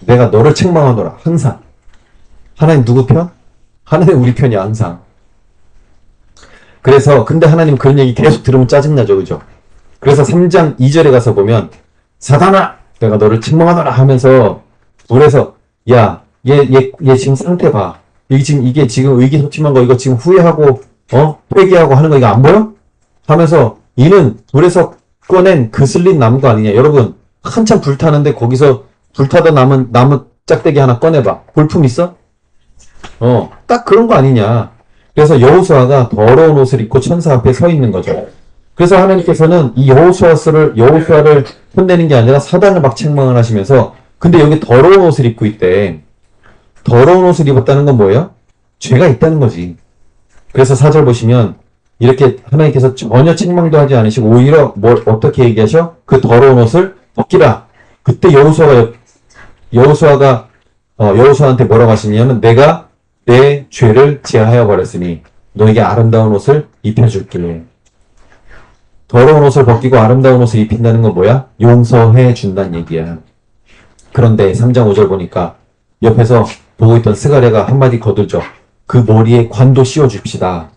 내가 너를 책망하노라 항상. 하나님 누구 편? 하나님 우리 편이야 항상. 그래서 근데 하나님 그런 얘기 계속 들으면 짜증나죠 그죠? 그래서 3장 2절에 가서 보면 사단아! 내가 너를 책망하노라 하면서 물에서 야 얘 지금 상태 봐. 이게 지금 의기소침한 거 이거 지금 후회하고 회개하고 하는 거 이거 안 보여? 하면서 이는 불에서 꺼낸 그슬린 나무가 아니냐. 여러분 한참 불타는데 거기서 불타다 남은 나무 짝대기 하나 꺼내봐. 볼품 있어? 딱 그런 거 아니냐. 그래서 여호수아가 더러운 옷을 입고 천사 앞에 서 있는 거죠. 그래서 하나님께서는 이 여호수아를 혼내는 게 아니라 사단을 막 책망을 하시면서 근데 여기 더러운 옷을 입고 있대. 더러운 옷을 입었다는 건 뭐예요? 죄가 있다는 거지. 그래서 4절 보시면 이렇게 하나님께서 전혀 책망도 하지 않으시고 오히려 뭘 어떻게 얘기하셔? 그 더러운 옷을 벗기라. 그때 여호수아한테 뭐라고 하시냐면 내가 내 죄를 지하하여 버렸으니 너에게 아름다운 옷을 입혀줄게. 더러운 옷을 벗기고 아름다운 옷을 입힌다는 건 뭐야? 용서해 준다는 얘기야. 그런데 3장 5절 보니까 옆에서 보고 있던 스가랴가 한마디 거들죠. 그 머리에 관도 씌워줍시다.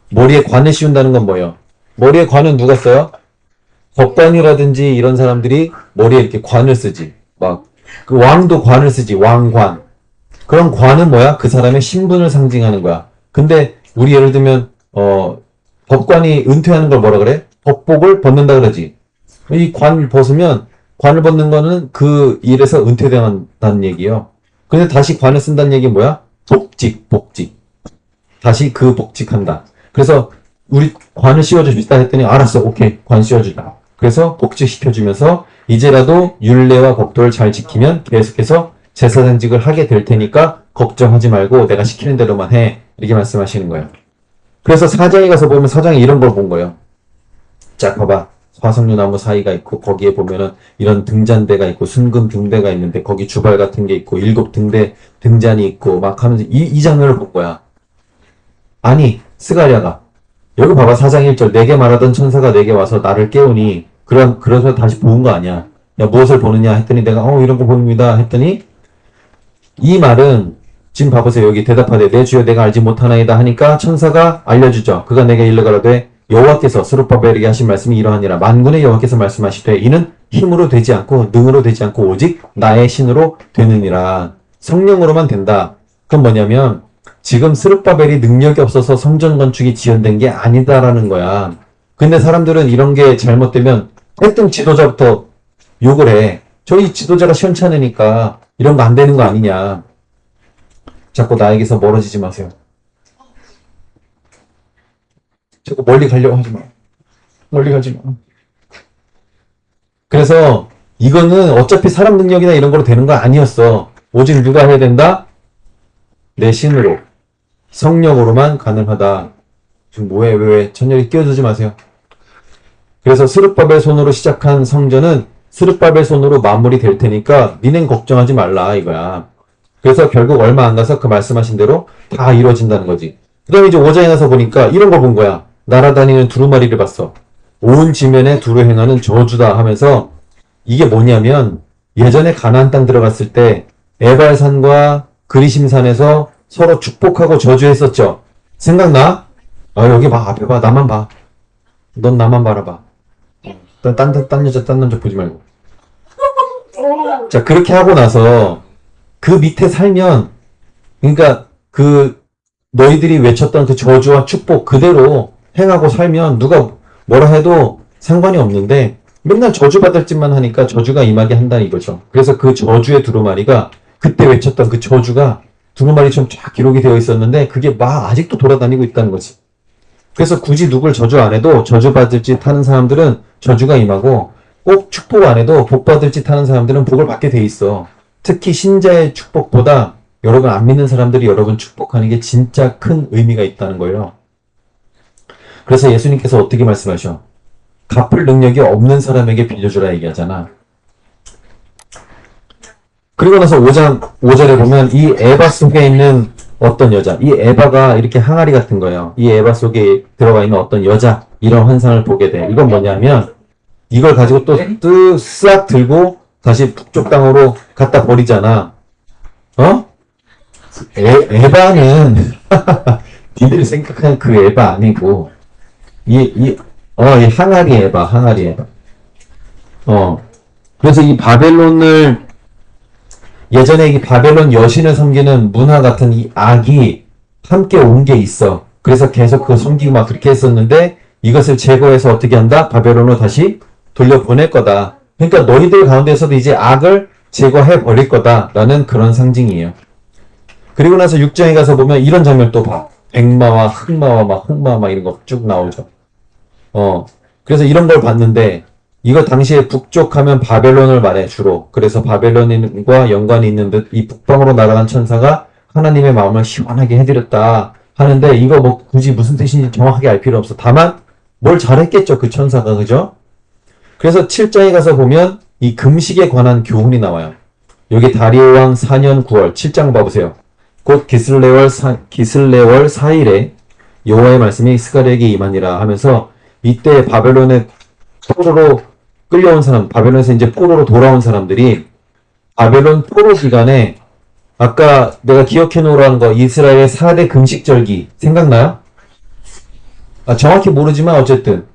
머리에 관을 씌운다는 건 뭐예요? 머리에 관은 누가 써요? 법관이라든지 이런 사람들이 머리에 이렇게 관을 쓰지. 막 그 왕도 관을 쓰지. 왕관. 그런 관은 뭐야? 그 사람의 신분을 상징하는 거야. 근데 우리 예를 들면 법관이 은퇴하는 걸 뭐라 그래? 법복을 벗는다 그러지. 이 관을 벗으면 관을 벗는 거는 그 일에서 은퇴된다는 얘기예요. 근데 다시 관을 쓴다는 얘기는 뭐야? 복직. 다시 그 복직한다. 그래서 우리 관을 씌워줍시다 했더니 알았어. 오케이. 관 씌워주자. 그래서 복직시켜주면서 이제라도 율례와 법도를 잘 지키면 계속해서 제사장직을 하게 될 테니까 걱정하지 말고 내가 시키는 대로만 해. 이렇게 말씀하시는 거예요. 그래서 사장에 가서 보면 사장이 이런 걸 본 거예요. 자, 봐봐. 화석류나무 사이가 있고 거기에 보면은 이런 등잔대가 있고 순금 등대가 있는데 거기 주발 같은 게 있고 7 등잔이 있고 막 하면서 이 장면을 본 거야. 아니 스가랴가 여기 봐봐 4장 1절 내게 말하던 천사가 내게 와서 나를 깨우니 그래서 다시 보는 거 아니야. 야 무엇을 보느냐 했더니 내가 이런 거 봅니다 했더니 이 말은 지금 봐보세요. 여기 대답하되 내 주여 내가 알지 못하나이다 하니까 천사가 알려주죠. 그가 내게 일러가라되 여호와께서 스룹바벨에게 하신 말씀이 이러하니라. 만군의 여호와께서 말씀하시되 이는 힘으로 되지 않고 능으로 되지 않고 오직 나의 신으로 되느니라. 성령으로만 된다. 그건 뭐냐면 지금 스룹바벨이 능력이 없어서 성전 건축이 지연된 게 아니다라는 거야. 근데 사람들은 이런 게 잘못되면 했던 지도자부터 욕을 해. 저희 지도자가 시원찮으니까 이런 거 안 되는 거 아니냐. 자꾸 나에게서 멀어지지 마세요. 자꾸 멀리 가려고 하지 마. 멀리 가지 마. 그래서 이거는 어차피 사람 능력이나 이런 거로 되는 거 아니었어. 오직 누가 해야 된다? 내 신으로. 성령으로만 가능하다. 지금 뭐해? 왜? 천열이 끼어들지 마세요. 그래서 스룹바벨 손으로 시작한 성전은 스룹바벨 손으로 마무리 될 테니까 니넨 걱정하지 말라 이거야. 그래서 결국 얼마 안 가서 그 말씀하신 대로 다 이루어진다는 거지. 그 다음에 이제 5장에 가서 보니까 이런 거 본 거야. 날아다니는 두루마리를 봤어. 온 지면에 두루 행하는 저주다 하면서 이게 뭐냐면 예전에 가나안 땅 들어갔을 때 에발산과 그리심산에서 서로 축복하고 저주했었죠. 생각나? 여기 봐. 앞에 봐. 나만 봐. 넌 나만 바라봐. 딴 여자 딴 남자 보지 말고. 자 그렇게 하고 나서 그 밑에 살면 그러니까 그 너희들이 외쳤던 그 저주와 축복 그대로 행하고 살면 누가 뭐라 해도 상관이 없는데 맨날 저주받을 짓만 하니까 저주가 임하게 한다는 이거죠. 그래서 그 저주의 두루마리가 그때 외쳤던 그 저주가 두루마리처럼 쫙 기록이 되어 있었는데 그게 막 아직도 돌아다니고 있다는 거지. 그래서 굳이 누굴 저주 안 해도 저주받을 짓 하는 사람들은 저주가 임하고 꼭 축복 안 해도 복받을 짓 하는 사람들은 복을 받게 돼 있어. 특히 신자의 축복보다 여러분 안 믿는 사람들이 여러분 축복하는 게 진짜 큰 의미가 있다는 거예요. 그래서 예수님께서 어떻게 말씀하셔? 갚을 능력이 없는 사람에게 빌려주라 얘기하잖아. 그리고 나서 5장 5절에 보면 이 에바 속에 있는 어떤 여자, 이 에바가 이렇게 항아리 같은 거예요. 이 에바 속에 들어가 있는 어떤 여자, 이런 환상을 보게 돼. 이건 뭐냐면 이걸 가지고 또 쓱 들고 다시 북쪽 땅으로 갖다 버리잖아. 에바는 니들이 생각하는 그 에바 아니고 이 항아리 에바. 그래서 이 바벨론을 예전에 이 바벨론 여신을 섬기는 문화 같은 이 악이 함께 온 게 있어. 그래서 계속 그거 섬기고 막 그렇게 했었는데 이것을 제거해서 어떻게 한다? 바벨론으로 다시 돌려보낼 거다. 그러니까 너희들 가운데서도 이제 악을 제거해 버릴 거다라는 그런 상징이에요. 그리고 나서 6장에 가서 보면 이런 장면 또 봐. 백마와 흑마와 막 흑마 막 이런 거 쭉 나오죠. 그래서 이런 걸 봤는데 이거 당시에 북쪽 하면 바벨론을 말해 주로. 그래서 바벨론과 연관이 있는 듯 이 북방으로 날아간 천사가 하나님의 마음을 시원하게 해드렸다 하는데 이거 뭐 굳이 무슨 뜻인지 정확하게 알 필요 없어. 다만 뭘 잘했겠죠 그 천사가. 그죠? 그래서 7장에 가서 보면 이 금식에 관한 교훈이 나와요. 여기 다리오 왕 4년 9월 7장 봐보세요. 곧 기슬레월 4일에 여호와의 말씀이 스가랴에게 임하니라 하면서 이때 바벨론의 포로로 끌려온 사람, 바벨론에서 이제 포로로 돌아온 사람들이 바벨론 포로 기간에 아까 내가 기억해 놓으라는 거 이스라엘의 4대 금식절기 생각나요? 정확히 모르지만 어쨌든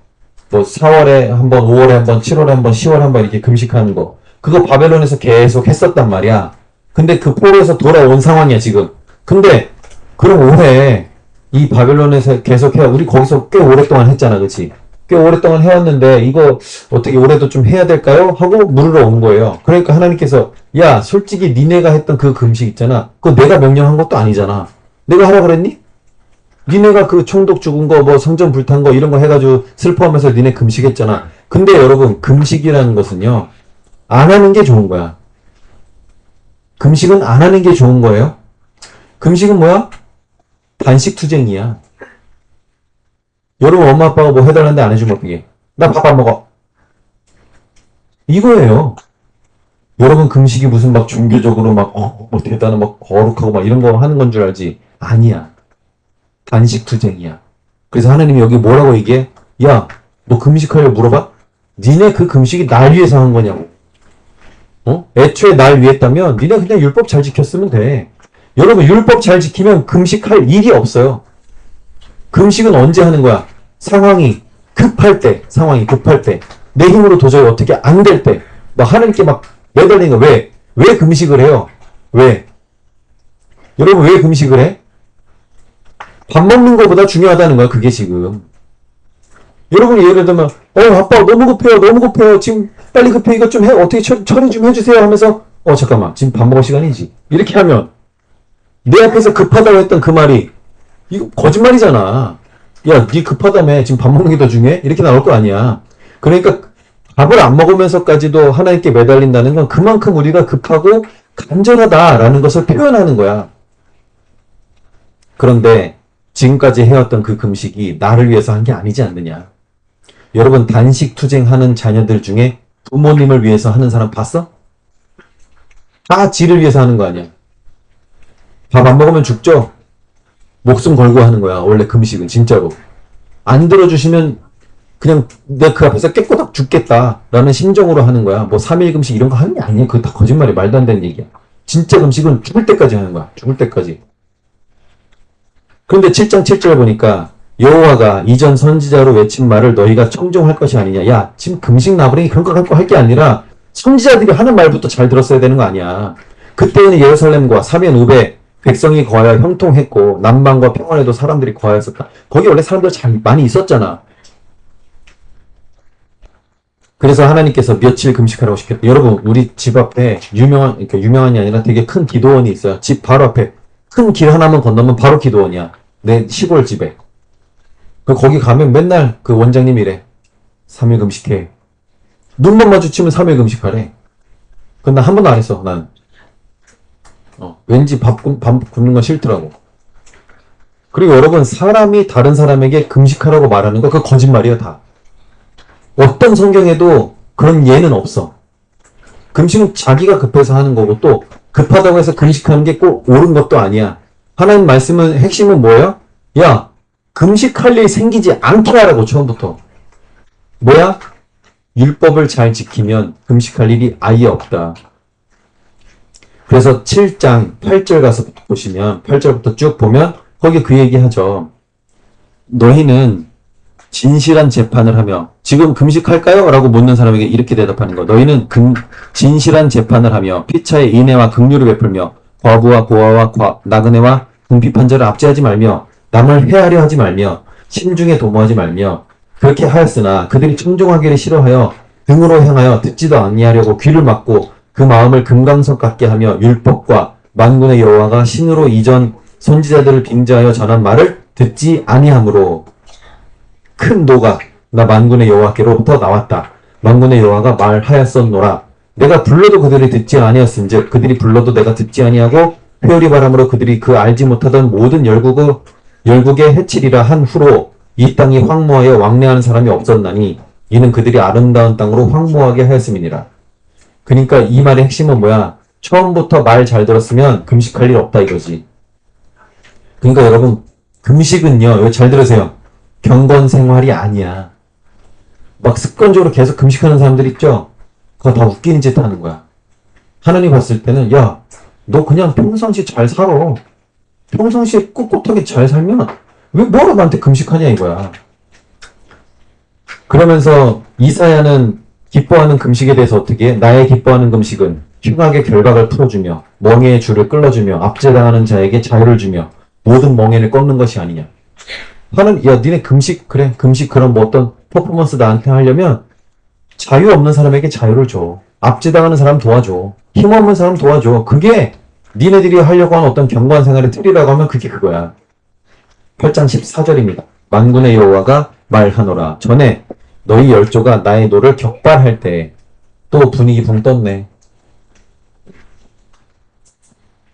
뭐 4월에 한 번, 5월에 한 번, 7월에 한 번, 10월에 한 번 이렇게 금식하는 거 그거 바벨론에서 계속 했었단 말이야. 근데 그 포로에서 돌아온 상황이야 지금. 근데 그럼 올해 이 바벨론에서 계속 해 우리 거기서 꽤 오랫동안 했잖아, 그렇지? 꽤 오랫동안 해왔는데 이거 어떻게 올해도 좀 해야 될까요? 하고 물으러 온 거예요. 그러니까 하나님께서 야 솔직히 니네가 했던 그 금식 있잖아. 그거 내가 명령한 것도 아니잖아. 내가 하라 그랬니? 니네가 그 총독 죽은 거 뭐 성전 불탄 거 이런 거 해가지고 슬퍼하면서 니네 금식했잖아. 근데 여러분 금식이라는 것은요 안 하는 게 좋은 거야. 금식은 안 하는 게 좋은 거예요. 금식은 뭐야? 단식투쟁이야. 여러분 엄마 아빠가 뭐 해달라는데 안 해주면 어떡해? 나 밥 안 먹어. 이거예요. 여러분 금식이 무슨 막 종교적으로 막 뭐 대단한 막 거룩하고 막 이런 거 하는 건 줄 알지? 아니야. 단식투쟁이야. 그래서 하나님이 여기 뭐라고 얘기해? 야, 너 금식하려고 물어봐? 니네 그 금식이 날 위해서 한 거냐고. 애초에 날 위했다면 니네 그냥 율법 잘 지켰으면 돼. 여러분 율법 잘 지키면 금식할 일이 없어요. 금식은 언제 하는 거야? 상황이 급할 때, 내 힘으로 도저히 어떻게 안 될 때, 막 하나님께 막 매달리는 거. 왜 금식을 해요? 왜? 여러분 왜 금식을 해? 밥 먹는 것보다 중요하다는 거야, 그게 지금. 여러분 예를 들면, 아빠 너무 급해요. 지금 빨리 급해, 이것 좀 해, 어떻게 처리 좀 해주세요 하면서, 잠깐만, 지금 밥 먹을 시간이지. 이렇게 하면, 내 앞에서 급하다고 했던 그 말이, 이거 거짓말이잖아. 야, 니 급하다며, 지금 밥 먹는 게 더 중요해? 이렇게 나올 거 아니야. 그러니까, 밥을 안 먹으면서까지도 하나님께 매달린다는 건 그만큼 우리가 급하고 간절하다라는 것을 표현하는 거야. 그런데, 지금까지 해왔던 그 금식이 나를 위해서 한 게 아니지 않느냐. 여러분 단식 투쟁하는 자녀들 중에 부모님을 위해서 하는 사람 봤어? 다 지를 위해서 하는 거 아니야. 밥 안 먹으면 죽죠? 목숨 걸고 하는 거야. 원래 금식은 진짜로. 안 들어주시면 그냥 내가 그 앞에서 깨꼬닥 죽겠다라는 심정으로 하는 거야. 뭐 3일 금식 이런 거 하는 게 아니야. 그거 다 거짓말이 말도 안 되는 얘기야. 진짜 금식은 죽을 때까지 하는 거야. 죽을 때까지. 그런데 7장 7절 보니까 여호와가 이전 선지자로 외친 말을 너희가 청종할 것이 아니냐. 야, 지금 금식 나부랭이 그런 거 갖고 할 게 아니라 선지자들이 하는 말부터 잘 들었어야 되는 거 아니야. 그때는 예루살렘과 사면 우베 백성이 거하여 형통했고 남방과 평원에도 사람들이 거하였었다. 거기 원래 사람들 잘 많이 있었잖아. 그래서 하나님께서 며칠 금식하라고 시켰다. 여러분 우리 집 앞에 유명한이 아니라 되게 큰 기도원이 있어요. 집 바로 앞에 큰 길 하나만 건너면 바로 기도원이야. 내 시골 집에. 거기 가면 맨날 그 원장님이 이래. 3일 금식해. 눈만 마주치면 3일 금식하래. 근데 난 한 번도 안 했어, 나는. 왠지 밥 굶는 건 싫더라고. 그리고 여러분, 사람이 다른 사람에게 금식하라고 말하는 거, 그거 거짓말이야, 다. 어떤 성경에도 그런 예는 없어. 금식은 자기가 급해서 하는 거고, 또, 급하다고 해서 금식하는 게 꼭 옳은 것도 아니야. 하나님 말씀은, 핵심은 뭐예요? 야, 금식할 일 생기지 않게 하라고, 처음부터. 뭐야? 율법을 잘 지키면 금식할 일이 아예 없다. 그래서 7장 8절 가서 보시면 8절부터 쭉 보면 거기 그 얘기 하죠. 너희는 진실한 재판을 하며 지금 금식할까요? 라고 묻는 사람에게 이렇게 대답하는 거. 너희는 진실한 재판을 하며 피차의 인애와 긍휼을 베풀며 과부와 고아와 나그네와 궁핍한 자를 압제하지 말며 남을 해하려 하지 말며 신중에 도모하지 말며 그렇게 하였으나 그들이 청종하기를 싫어하여 등으로 향하여 듣지도 아니하려고 귀를 막고 그 마음을 금강석 같게 하며 율법과 만군의 여호와가 신으로 이전 선지자들을 빙자하여 전한 말을 듣지 아니하므로 큰 노가 나 만군의 여호와께로부터 나왔다. 만군의 여호와가 말하였었노라. 내가 불러도 그들이 듣지 아니하였은즉 그들이 불러도 내가 듣지 아니하고 회오리 바람으로 그들이 그 알지 못하던 모든 열국에 해치리라 한 후로 이 땅이 황무하여 왕래하는 사람이 없었나니 이는 그들이 아름다운 땅으로 황무하게 하였음이니라. 그러니까 이 말의 핵심은 뭐야? 처음부터 말 잘 들었으면 금식할 일 없다 이거지. 그러니까 여러분 금식은요, 이거 잘 들으세요. 경건 생활이 아니야. 막 습관적으로 계속 금식하는 사람들 있죠? 그거 다 웃기는 짓 하는 거야. 하나님 봤을 때는 야, 너 그냥 평상시 잘 살아. 평상시에 꿋꿋하게 잘 살면 왜 뭐하러 나한테 금식하냐 이거야. 그러면서 이사야는 기뻐하는 금식에 대해서 어떻게 해? 나의 기뻐하는 금식은 흉악의 결박을 풀어주며 멍에의 줄을 끌어주며 압제당하는 자에게 자유를 주며 모든 멍에를 꺾는 것이 아니냐. 하는 야 니네 금식 그래 금식 그런 뭐 어떤 퍼포먼스 나한테 하려면 자유 없는 사람에게 자유를 줘. 압제당하는 사람 도와줘. 힘없는 사람 도와줘. 그게 니네들이 하려고 하는 어떤 경건한 생활의 틀이라고 하면 그게 그거야. 8장 14절입니다. 만군의 여호와가 말하노라. 전에 너희 열조가 나의 노를 격발할 때 또 분위기 붕 떴네.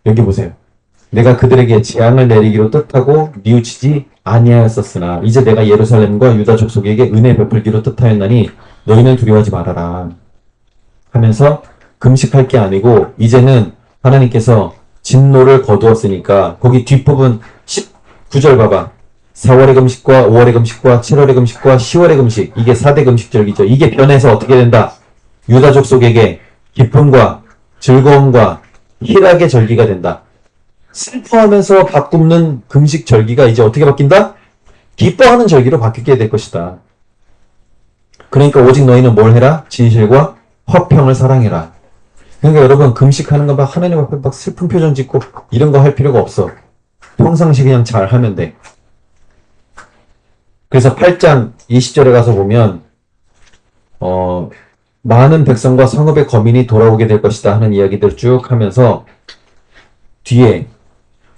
여기 보세요. 내가 그들에게 재앙을 내리기로 뜻하고 뉘우치지 아니하였었으나 이제 내가 예루살렘과 유다 족속에게 은혜 베풀기로 뜻하였나니 너희는 두려워하지 말아라 하면서 금식할 게 아니고 이제는 하나님께서 진노를 거두었으니까 거기 뒷부분 19절 봐봐. 4월의 금식과 5월의 금식과 7월의 금식과 10월의 금식 이게 4대 금식절기죠. 이게 변해서 어떻게 된다? 유다 족속에게 기쁨과 즐거움과 희락의 절기가 된다. 슬퍼하면서 바꾸는 금식 절기가 이제 어떻게 바뀐다? 기뻐하는 절기로 바뀌게 될 것이다. 그러니까 오직 너희는 뭘 해라? 진실과 화평을 사랑해라. 그러니까 여러분 금식하는 거 막 하나님 앞에 막 슬픈 표정 짓고 이런 거 할 필요가 없어. 평상시 그냥 잘 하면 돼. 그래서 8장 20절에 가서 보면 많은 백성과 성읍의 거민이 돌아오게 될 것이다 하는 이야기들 쭉 하면서 뒤에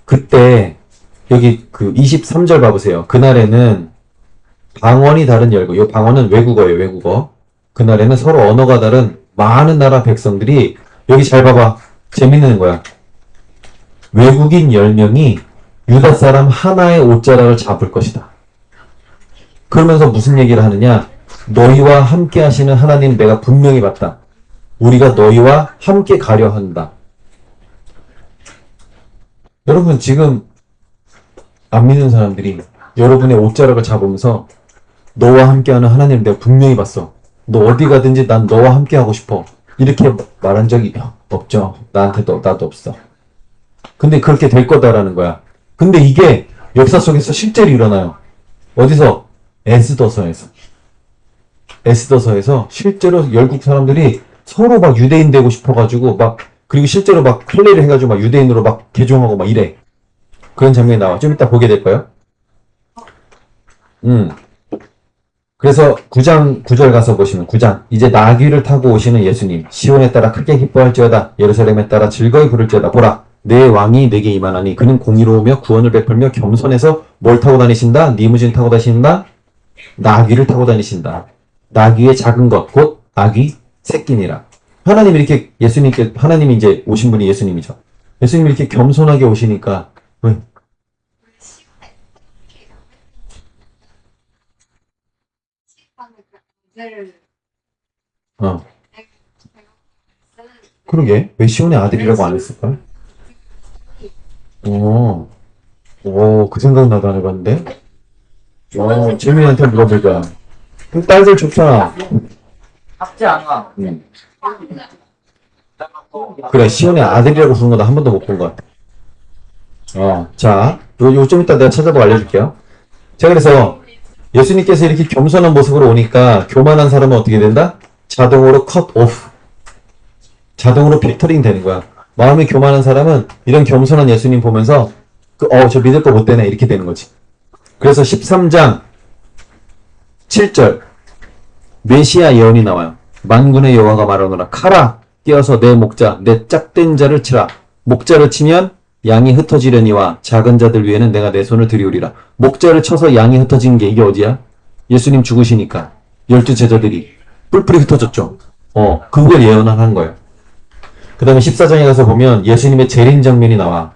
그때 여기 그 23절 봐보세요. 그날에는 방언이 다른 열국, 이 방언은 외국어예요. 외국어. 그날에는 서로 언어가 다른 많은 나라 백성들이 여기 잘 봐봐. 재밌는 거야. 외국인 10명이 유다 사람 하나의 옷자락을 잡을 것이다. 그러면서 무슨 얘기를 하느냐? 너희와 함께 하시는 하나님 내가 분명히 봤다. 우리가 너희와 함께 가려 한다. 여러분 지금 안 믿는 사람들이 여러분의 옷자락을 잡으면서 너와 함께하는 하나님 내가 분명히 봤어. 너 어디 가든지 난 너와 함께 하고 싶어. 이렇게 말한 적이 없죠. 나도 없어. 근데 그렇게 될 거다라는 거야. 근데 이게 역사 속에서 실제로 일어나요. 어디서? 에스더서에서 실제로 열국 사람들이 서로 막 유대인 되고 싶어가지고 막 그리고 실제로 막 클레이를 해가지고 막 유대인으로 막 개종하고 막 이래. 그런 장면이 나와. 좀 이따 보게 될 거예요. 그래서 9장 9절 가서 보시면 9장 이제 나귀를 타고 오시는 예수님 시온에 따라 크게 기뻐할지어다 예루살렘에 따라 즐거이 부를지어다 보라 내 왕이 내게 임하나니 그는 공의로우며 구원을 베풀며 겸손해서 뭘 타고 다니신다? 리무진 타고 다니신다? 나귀를 타고 다니신다. 나귀의 작은 것 곧 아기 새끼니라. 하나님이 이렇게 예수님께 하나님이 이제 오신 분이 예수님이죠. 예수님이 이렇게 겸손하게 오시니까 왜? 그러게 왜 시온의 아들이라고 안 했을까? 그 생각 나도 안 해봤는데. 재민이한테 물어보자. 그럼 딸들 좋잖아. 작지 않아. 그래 시온의 아들이라고 부른 거 나 한 번도 못 본 것 같아. 자, 요 좀 이따 내가 찾아보고 알려줄게요. 자, 그래서 예수님께서 이렇게 겸손한 모습으로 오니까 교만한 사람은 어떻게 된다? 자동으로 컷 오프. 자동으로 필터링 되는 거야. 마음이 교만한 사람은 이런 겸손한 예수님 보면서 저 믿을 거 못 되네 이렇게 되는 거지. 그래서 13장 7절 메시아 예언이 나와요. 만군의 여호와가 말하노라 칼아 끼어서 내 목자 내 짝된 자를 치라. 목자를 치면 양이 흩어지려니와 작은 자들 위에는 내가 내 손을 들이우리라. 목자를 쳐서 양이 흩어진 게 이게 어디야? 예수님 죽으시니까 12제자들이 뿔뿔이 흩어졌죠. 그걸 예언하는 거예요. 그 다음에 14장에 가서 보면 예수님의 재림 장면이 나와.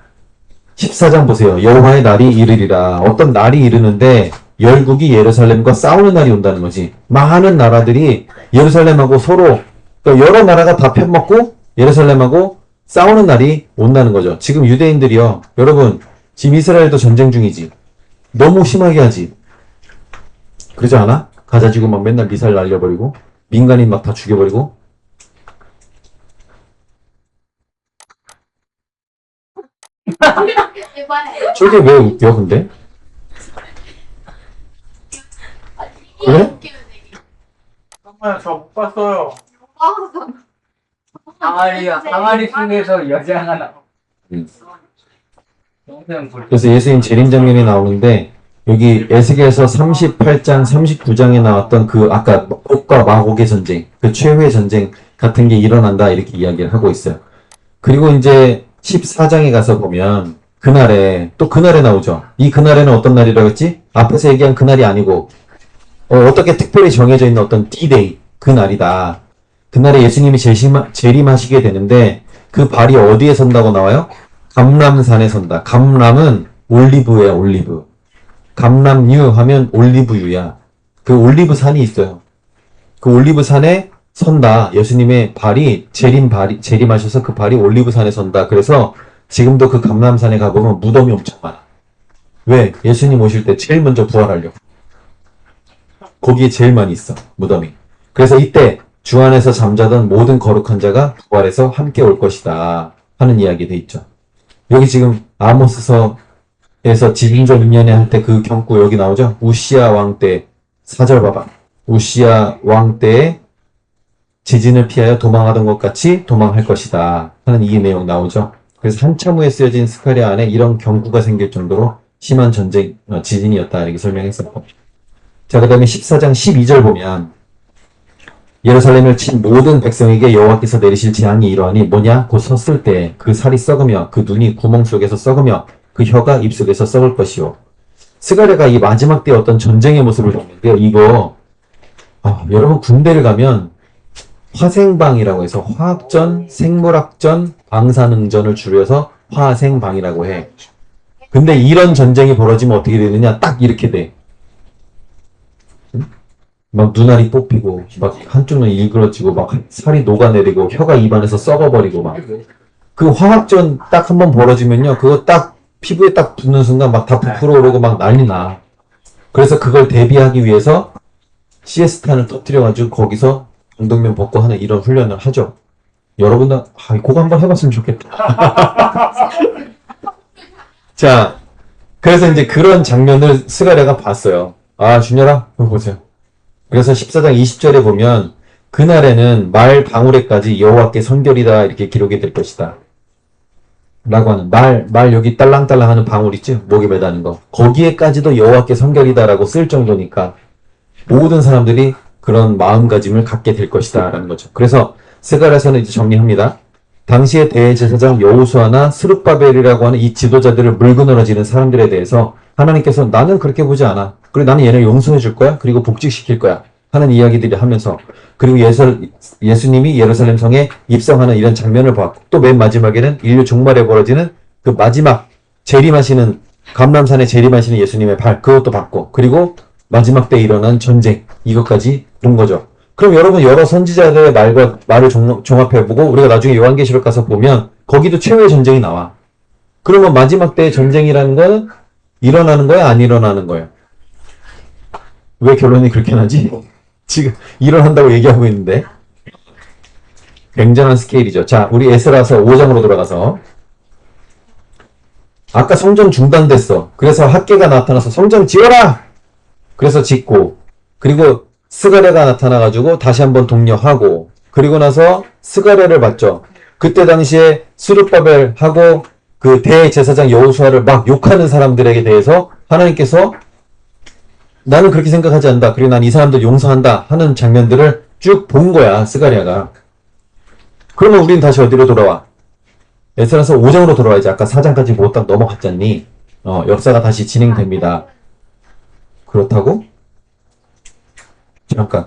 14장 보세요. 여호와의 날이 이르리라. 어떤 날이 이르는데 열국이 예루살렘과 싸우는 날이 온다는 거지. 많은 나라들이 예루살렘하고 서로, 그러니까 여러 나라가 다 편먹고 예루살렘하고 싸우는 날이 온다는 거죠. 지금 유대인들이요. 여러분, 지금 이스라엘도 전쟁 중이지. 너무 심하게 하지. 그러지 않아? 가자지구 막 맨날 미사일 날려버리고 민간인 막 다 죽여버리고. 저게 왜 웃겨 근데? 그래? 정말 저 못 봤어요. 항아리 속에서 여자가 나와. 영생 볼 그래서 예수님 재림 장면이 나오는데 여기 에스겔서 38장 39장에 나왔던 그 아까 곡과 마곡의 전쟁, 그 최후의 전쟁 같은 게 일어난다 이렇게 이야기를 하고 있어요. 그리고 이제 14장에 가서 보면 그날에 또 그날에 나오죠. 이 그날에는 어떤 날이라고 했지? 앞에서 얘기한 그날이 아니고 어떻게 특별히 정해져 있는 어떤 D-Day 그 날이다. 그날에 예수님이 재림하시게 되는데 그 발이 어디에 선다고 나와요? 감람산에 선다. 감람은 올리브예요, 올리브. 감람유 하면 올리브유야. 그 올리브산이 있어요. 그 올리브산에 선다. 예수님의 발이 재림하셔서 그 발이 올리브산에 선다. 그래서 지금도 그 감람산에 가보면 무덤이 엄청 많아. 왜? 예수님 오실 때 제일 먼저 부활하려고. 거기에 제일 많이 있어, 무덤이. 그래서 이때 주 안에서 잠자던 모든 거룩한 자가 부활해서 함께 올 것이다 하는 이야기 돼 있죠. 여기 지금 아모스서에서 지진전 6년에 할 때 그 경고 여기 나오죠. 우시야 왕 때 4절 봐봐. 우시야 왕 때에 지진을 피하여 도망하던 것 같이 도망할 것이다 하는 이 내용 나오죠. 그래서 한참 후에 쓰여진 스가랴 안에 이런 경고가 생길 정도로 심한 지진이었다 이렇게 설명했었고. 자, 그 다음에 14장 12절 보면 예루살렘을 친 모든 백성에게 여호와께서 내리실 재앙이 이러하니 뭐냐? 곧 섰을 때 그 살이 썩으며 그 눈이 구멍 속에서 썩으며 그 혀가 입속에서 썩을 것이요. 스가랴가 이 마지막 때 어떤 전쟁의 모습을 보는데요. 이거 여러분 군대를 가면 화생방이라고 해서 화학전, 생물학전, 방사능전을 줄여서 화생방이라고 해. 근데 이런 전쟁이 벌어지면 어떻게 되느냐? 딱 이렇게 돼. 막 눈알이 뽑히고 막 한쪽 눈이 일그러지고 막 살이 녹아내리고 혀가 입안에서 썩어버리고 막 그 화학전 딱 한번 벌어지면요 그거 딱 피부에 딱 붙는 순간 막 다 부풀어 오르고 막 난리 나. 그래서 그걸 대비하기 위해서 시에스탄을 터뜨려가지고 거기서 운동면 벗고 하는 이런 훈련을 하죠. 여러분들 그거 한번 해봤으면 좋겠다. 자, 그래서 이제 그런 장면을 스가랴가 봤어요. 준열아 이거 보세요. 그래서 14장 20절에 보면 그날에는 말 방울에까지 여호와께 선결이다 이렇게 기록이 될 것이다 라고 하는 말 여기 딸랑딸랑 하는 방울 있지? 목에 매다는 거 거기에까지도 여호와께 선결이다 라고 쓸 정도니까 모든 사람들이 그런 마음가짐을 갖게 될 것이다 라는 거죠. 그래서 스가랴서는 이제 정리합니다. 당시의 대제사장 여호수아나 스룹바벨이라고 하는 이 지도자들을 물고 늘어지는 사람들에 대해서 하나님께서 나는 그렇게 보지 않아. 그리고 나는 얘를 용서해 줄 거야. 그리고 복직시킬 거야. 하는 이야기들이 하면서 그리고 예수님이 예루살렘 성에 입성하는 이런 장면을 봤고 또 맨 마지막에는 인류 종말에 벌어지는 그 마지막 재림하시는 감람산에 재림하시는 예수님의 발 그것도 봤고 그리고 마지막 때 일어난 전쟁 이것까지 본 거죠. 그럼 여러분 여러 선지자들의 말을 종합해보고 우리가 나중에 요한계시록 가서 보면 거기도 최후의 전쟁이 나와. 그러면 마지막 때의 전쟁이라는 건 일어나는 거야 안 일어나는 거야? 왜 결론이 그렇게 나지? 지금 일어난다고 얘기하고 있는데 굉장한 스케일이죠. 자, 우리 에스라서 5장으로 돌아가서 아까 성전 중단됐어. 그래서 학계가 나타나서 성전 지어라! 그래서 짓고 그리고 스가랴가 나타나가지고 다시 한번 독려하고 그리고 나서 스가랴를 봤죠. 그때 당시에 스룹바벨하고 그 대제사장 여호수아를 막 욕하는 사람들에게 대해서 하나님께서 나는 그렇게 생각하지 않는다. 그리고 난 이 사람들 용서한다 하는 장면들을 쭉 본 거야 스가랴가. 그러면 우린 다시 어디로 돌아와? 에스라서 5장으로 돌아와야지. 아까 4장까지 못 딱 넘어갔잖니. 역사가 다시 진행됩니다. 그렇다고? 그러니까,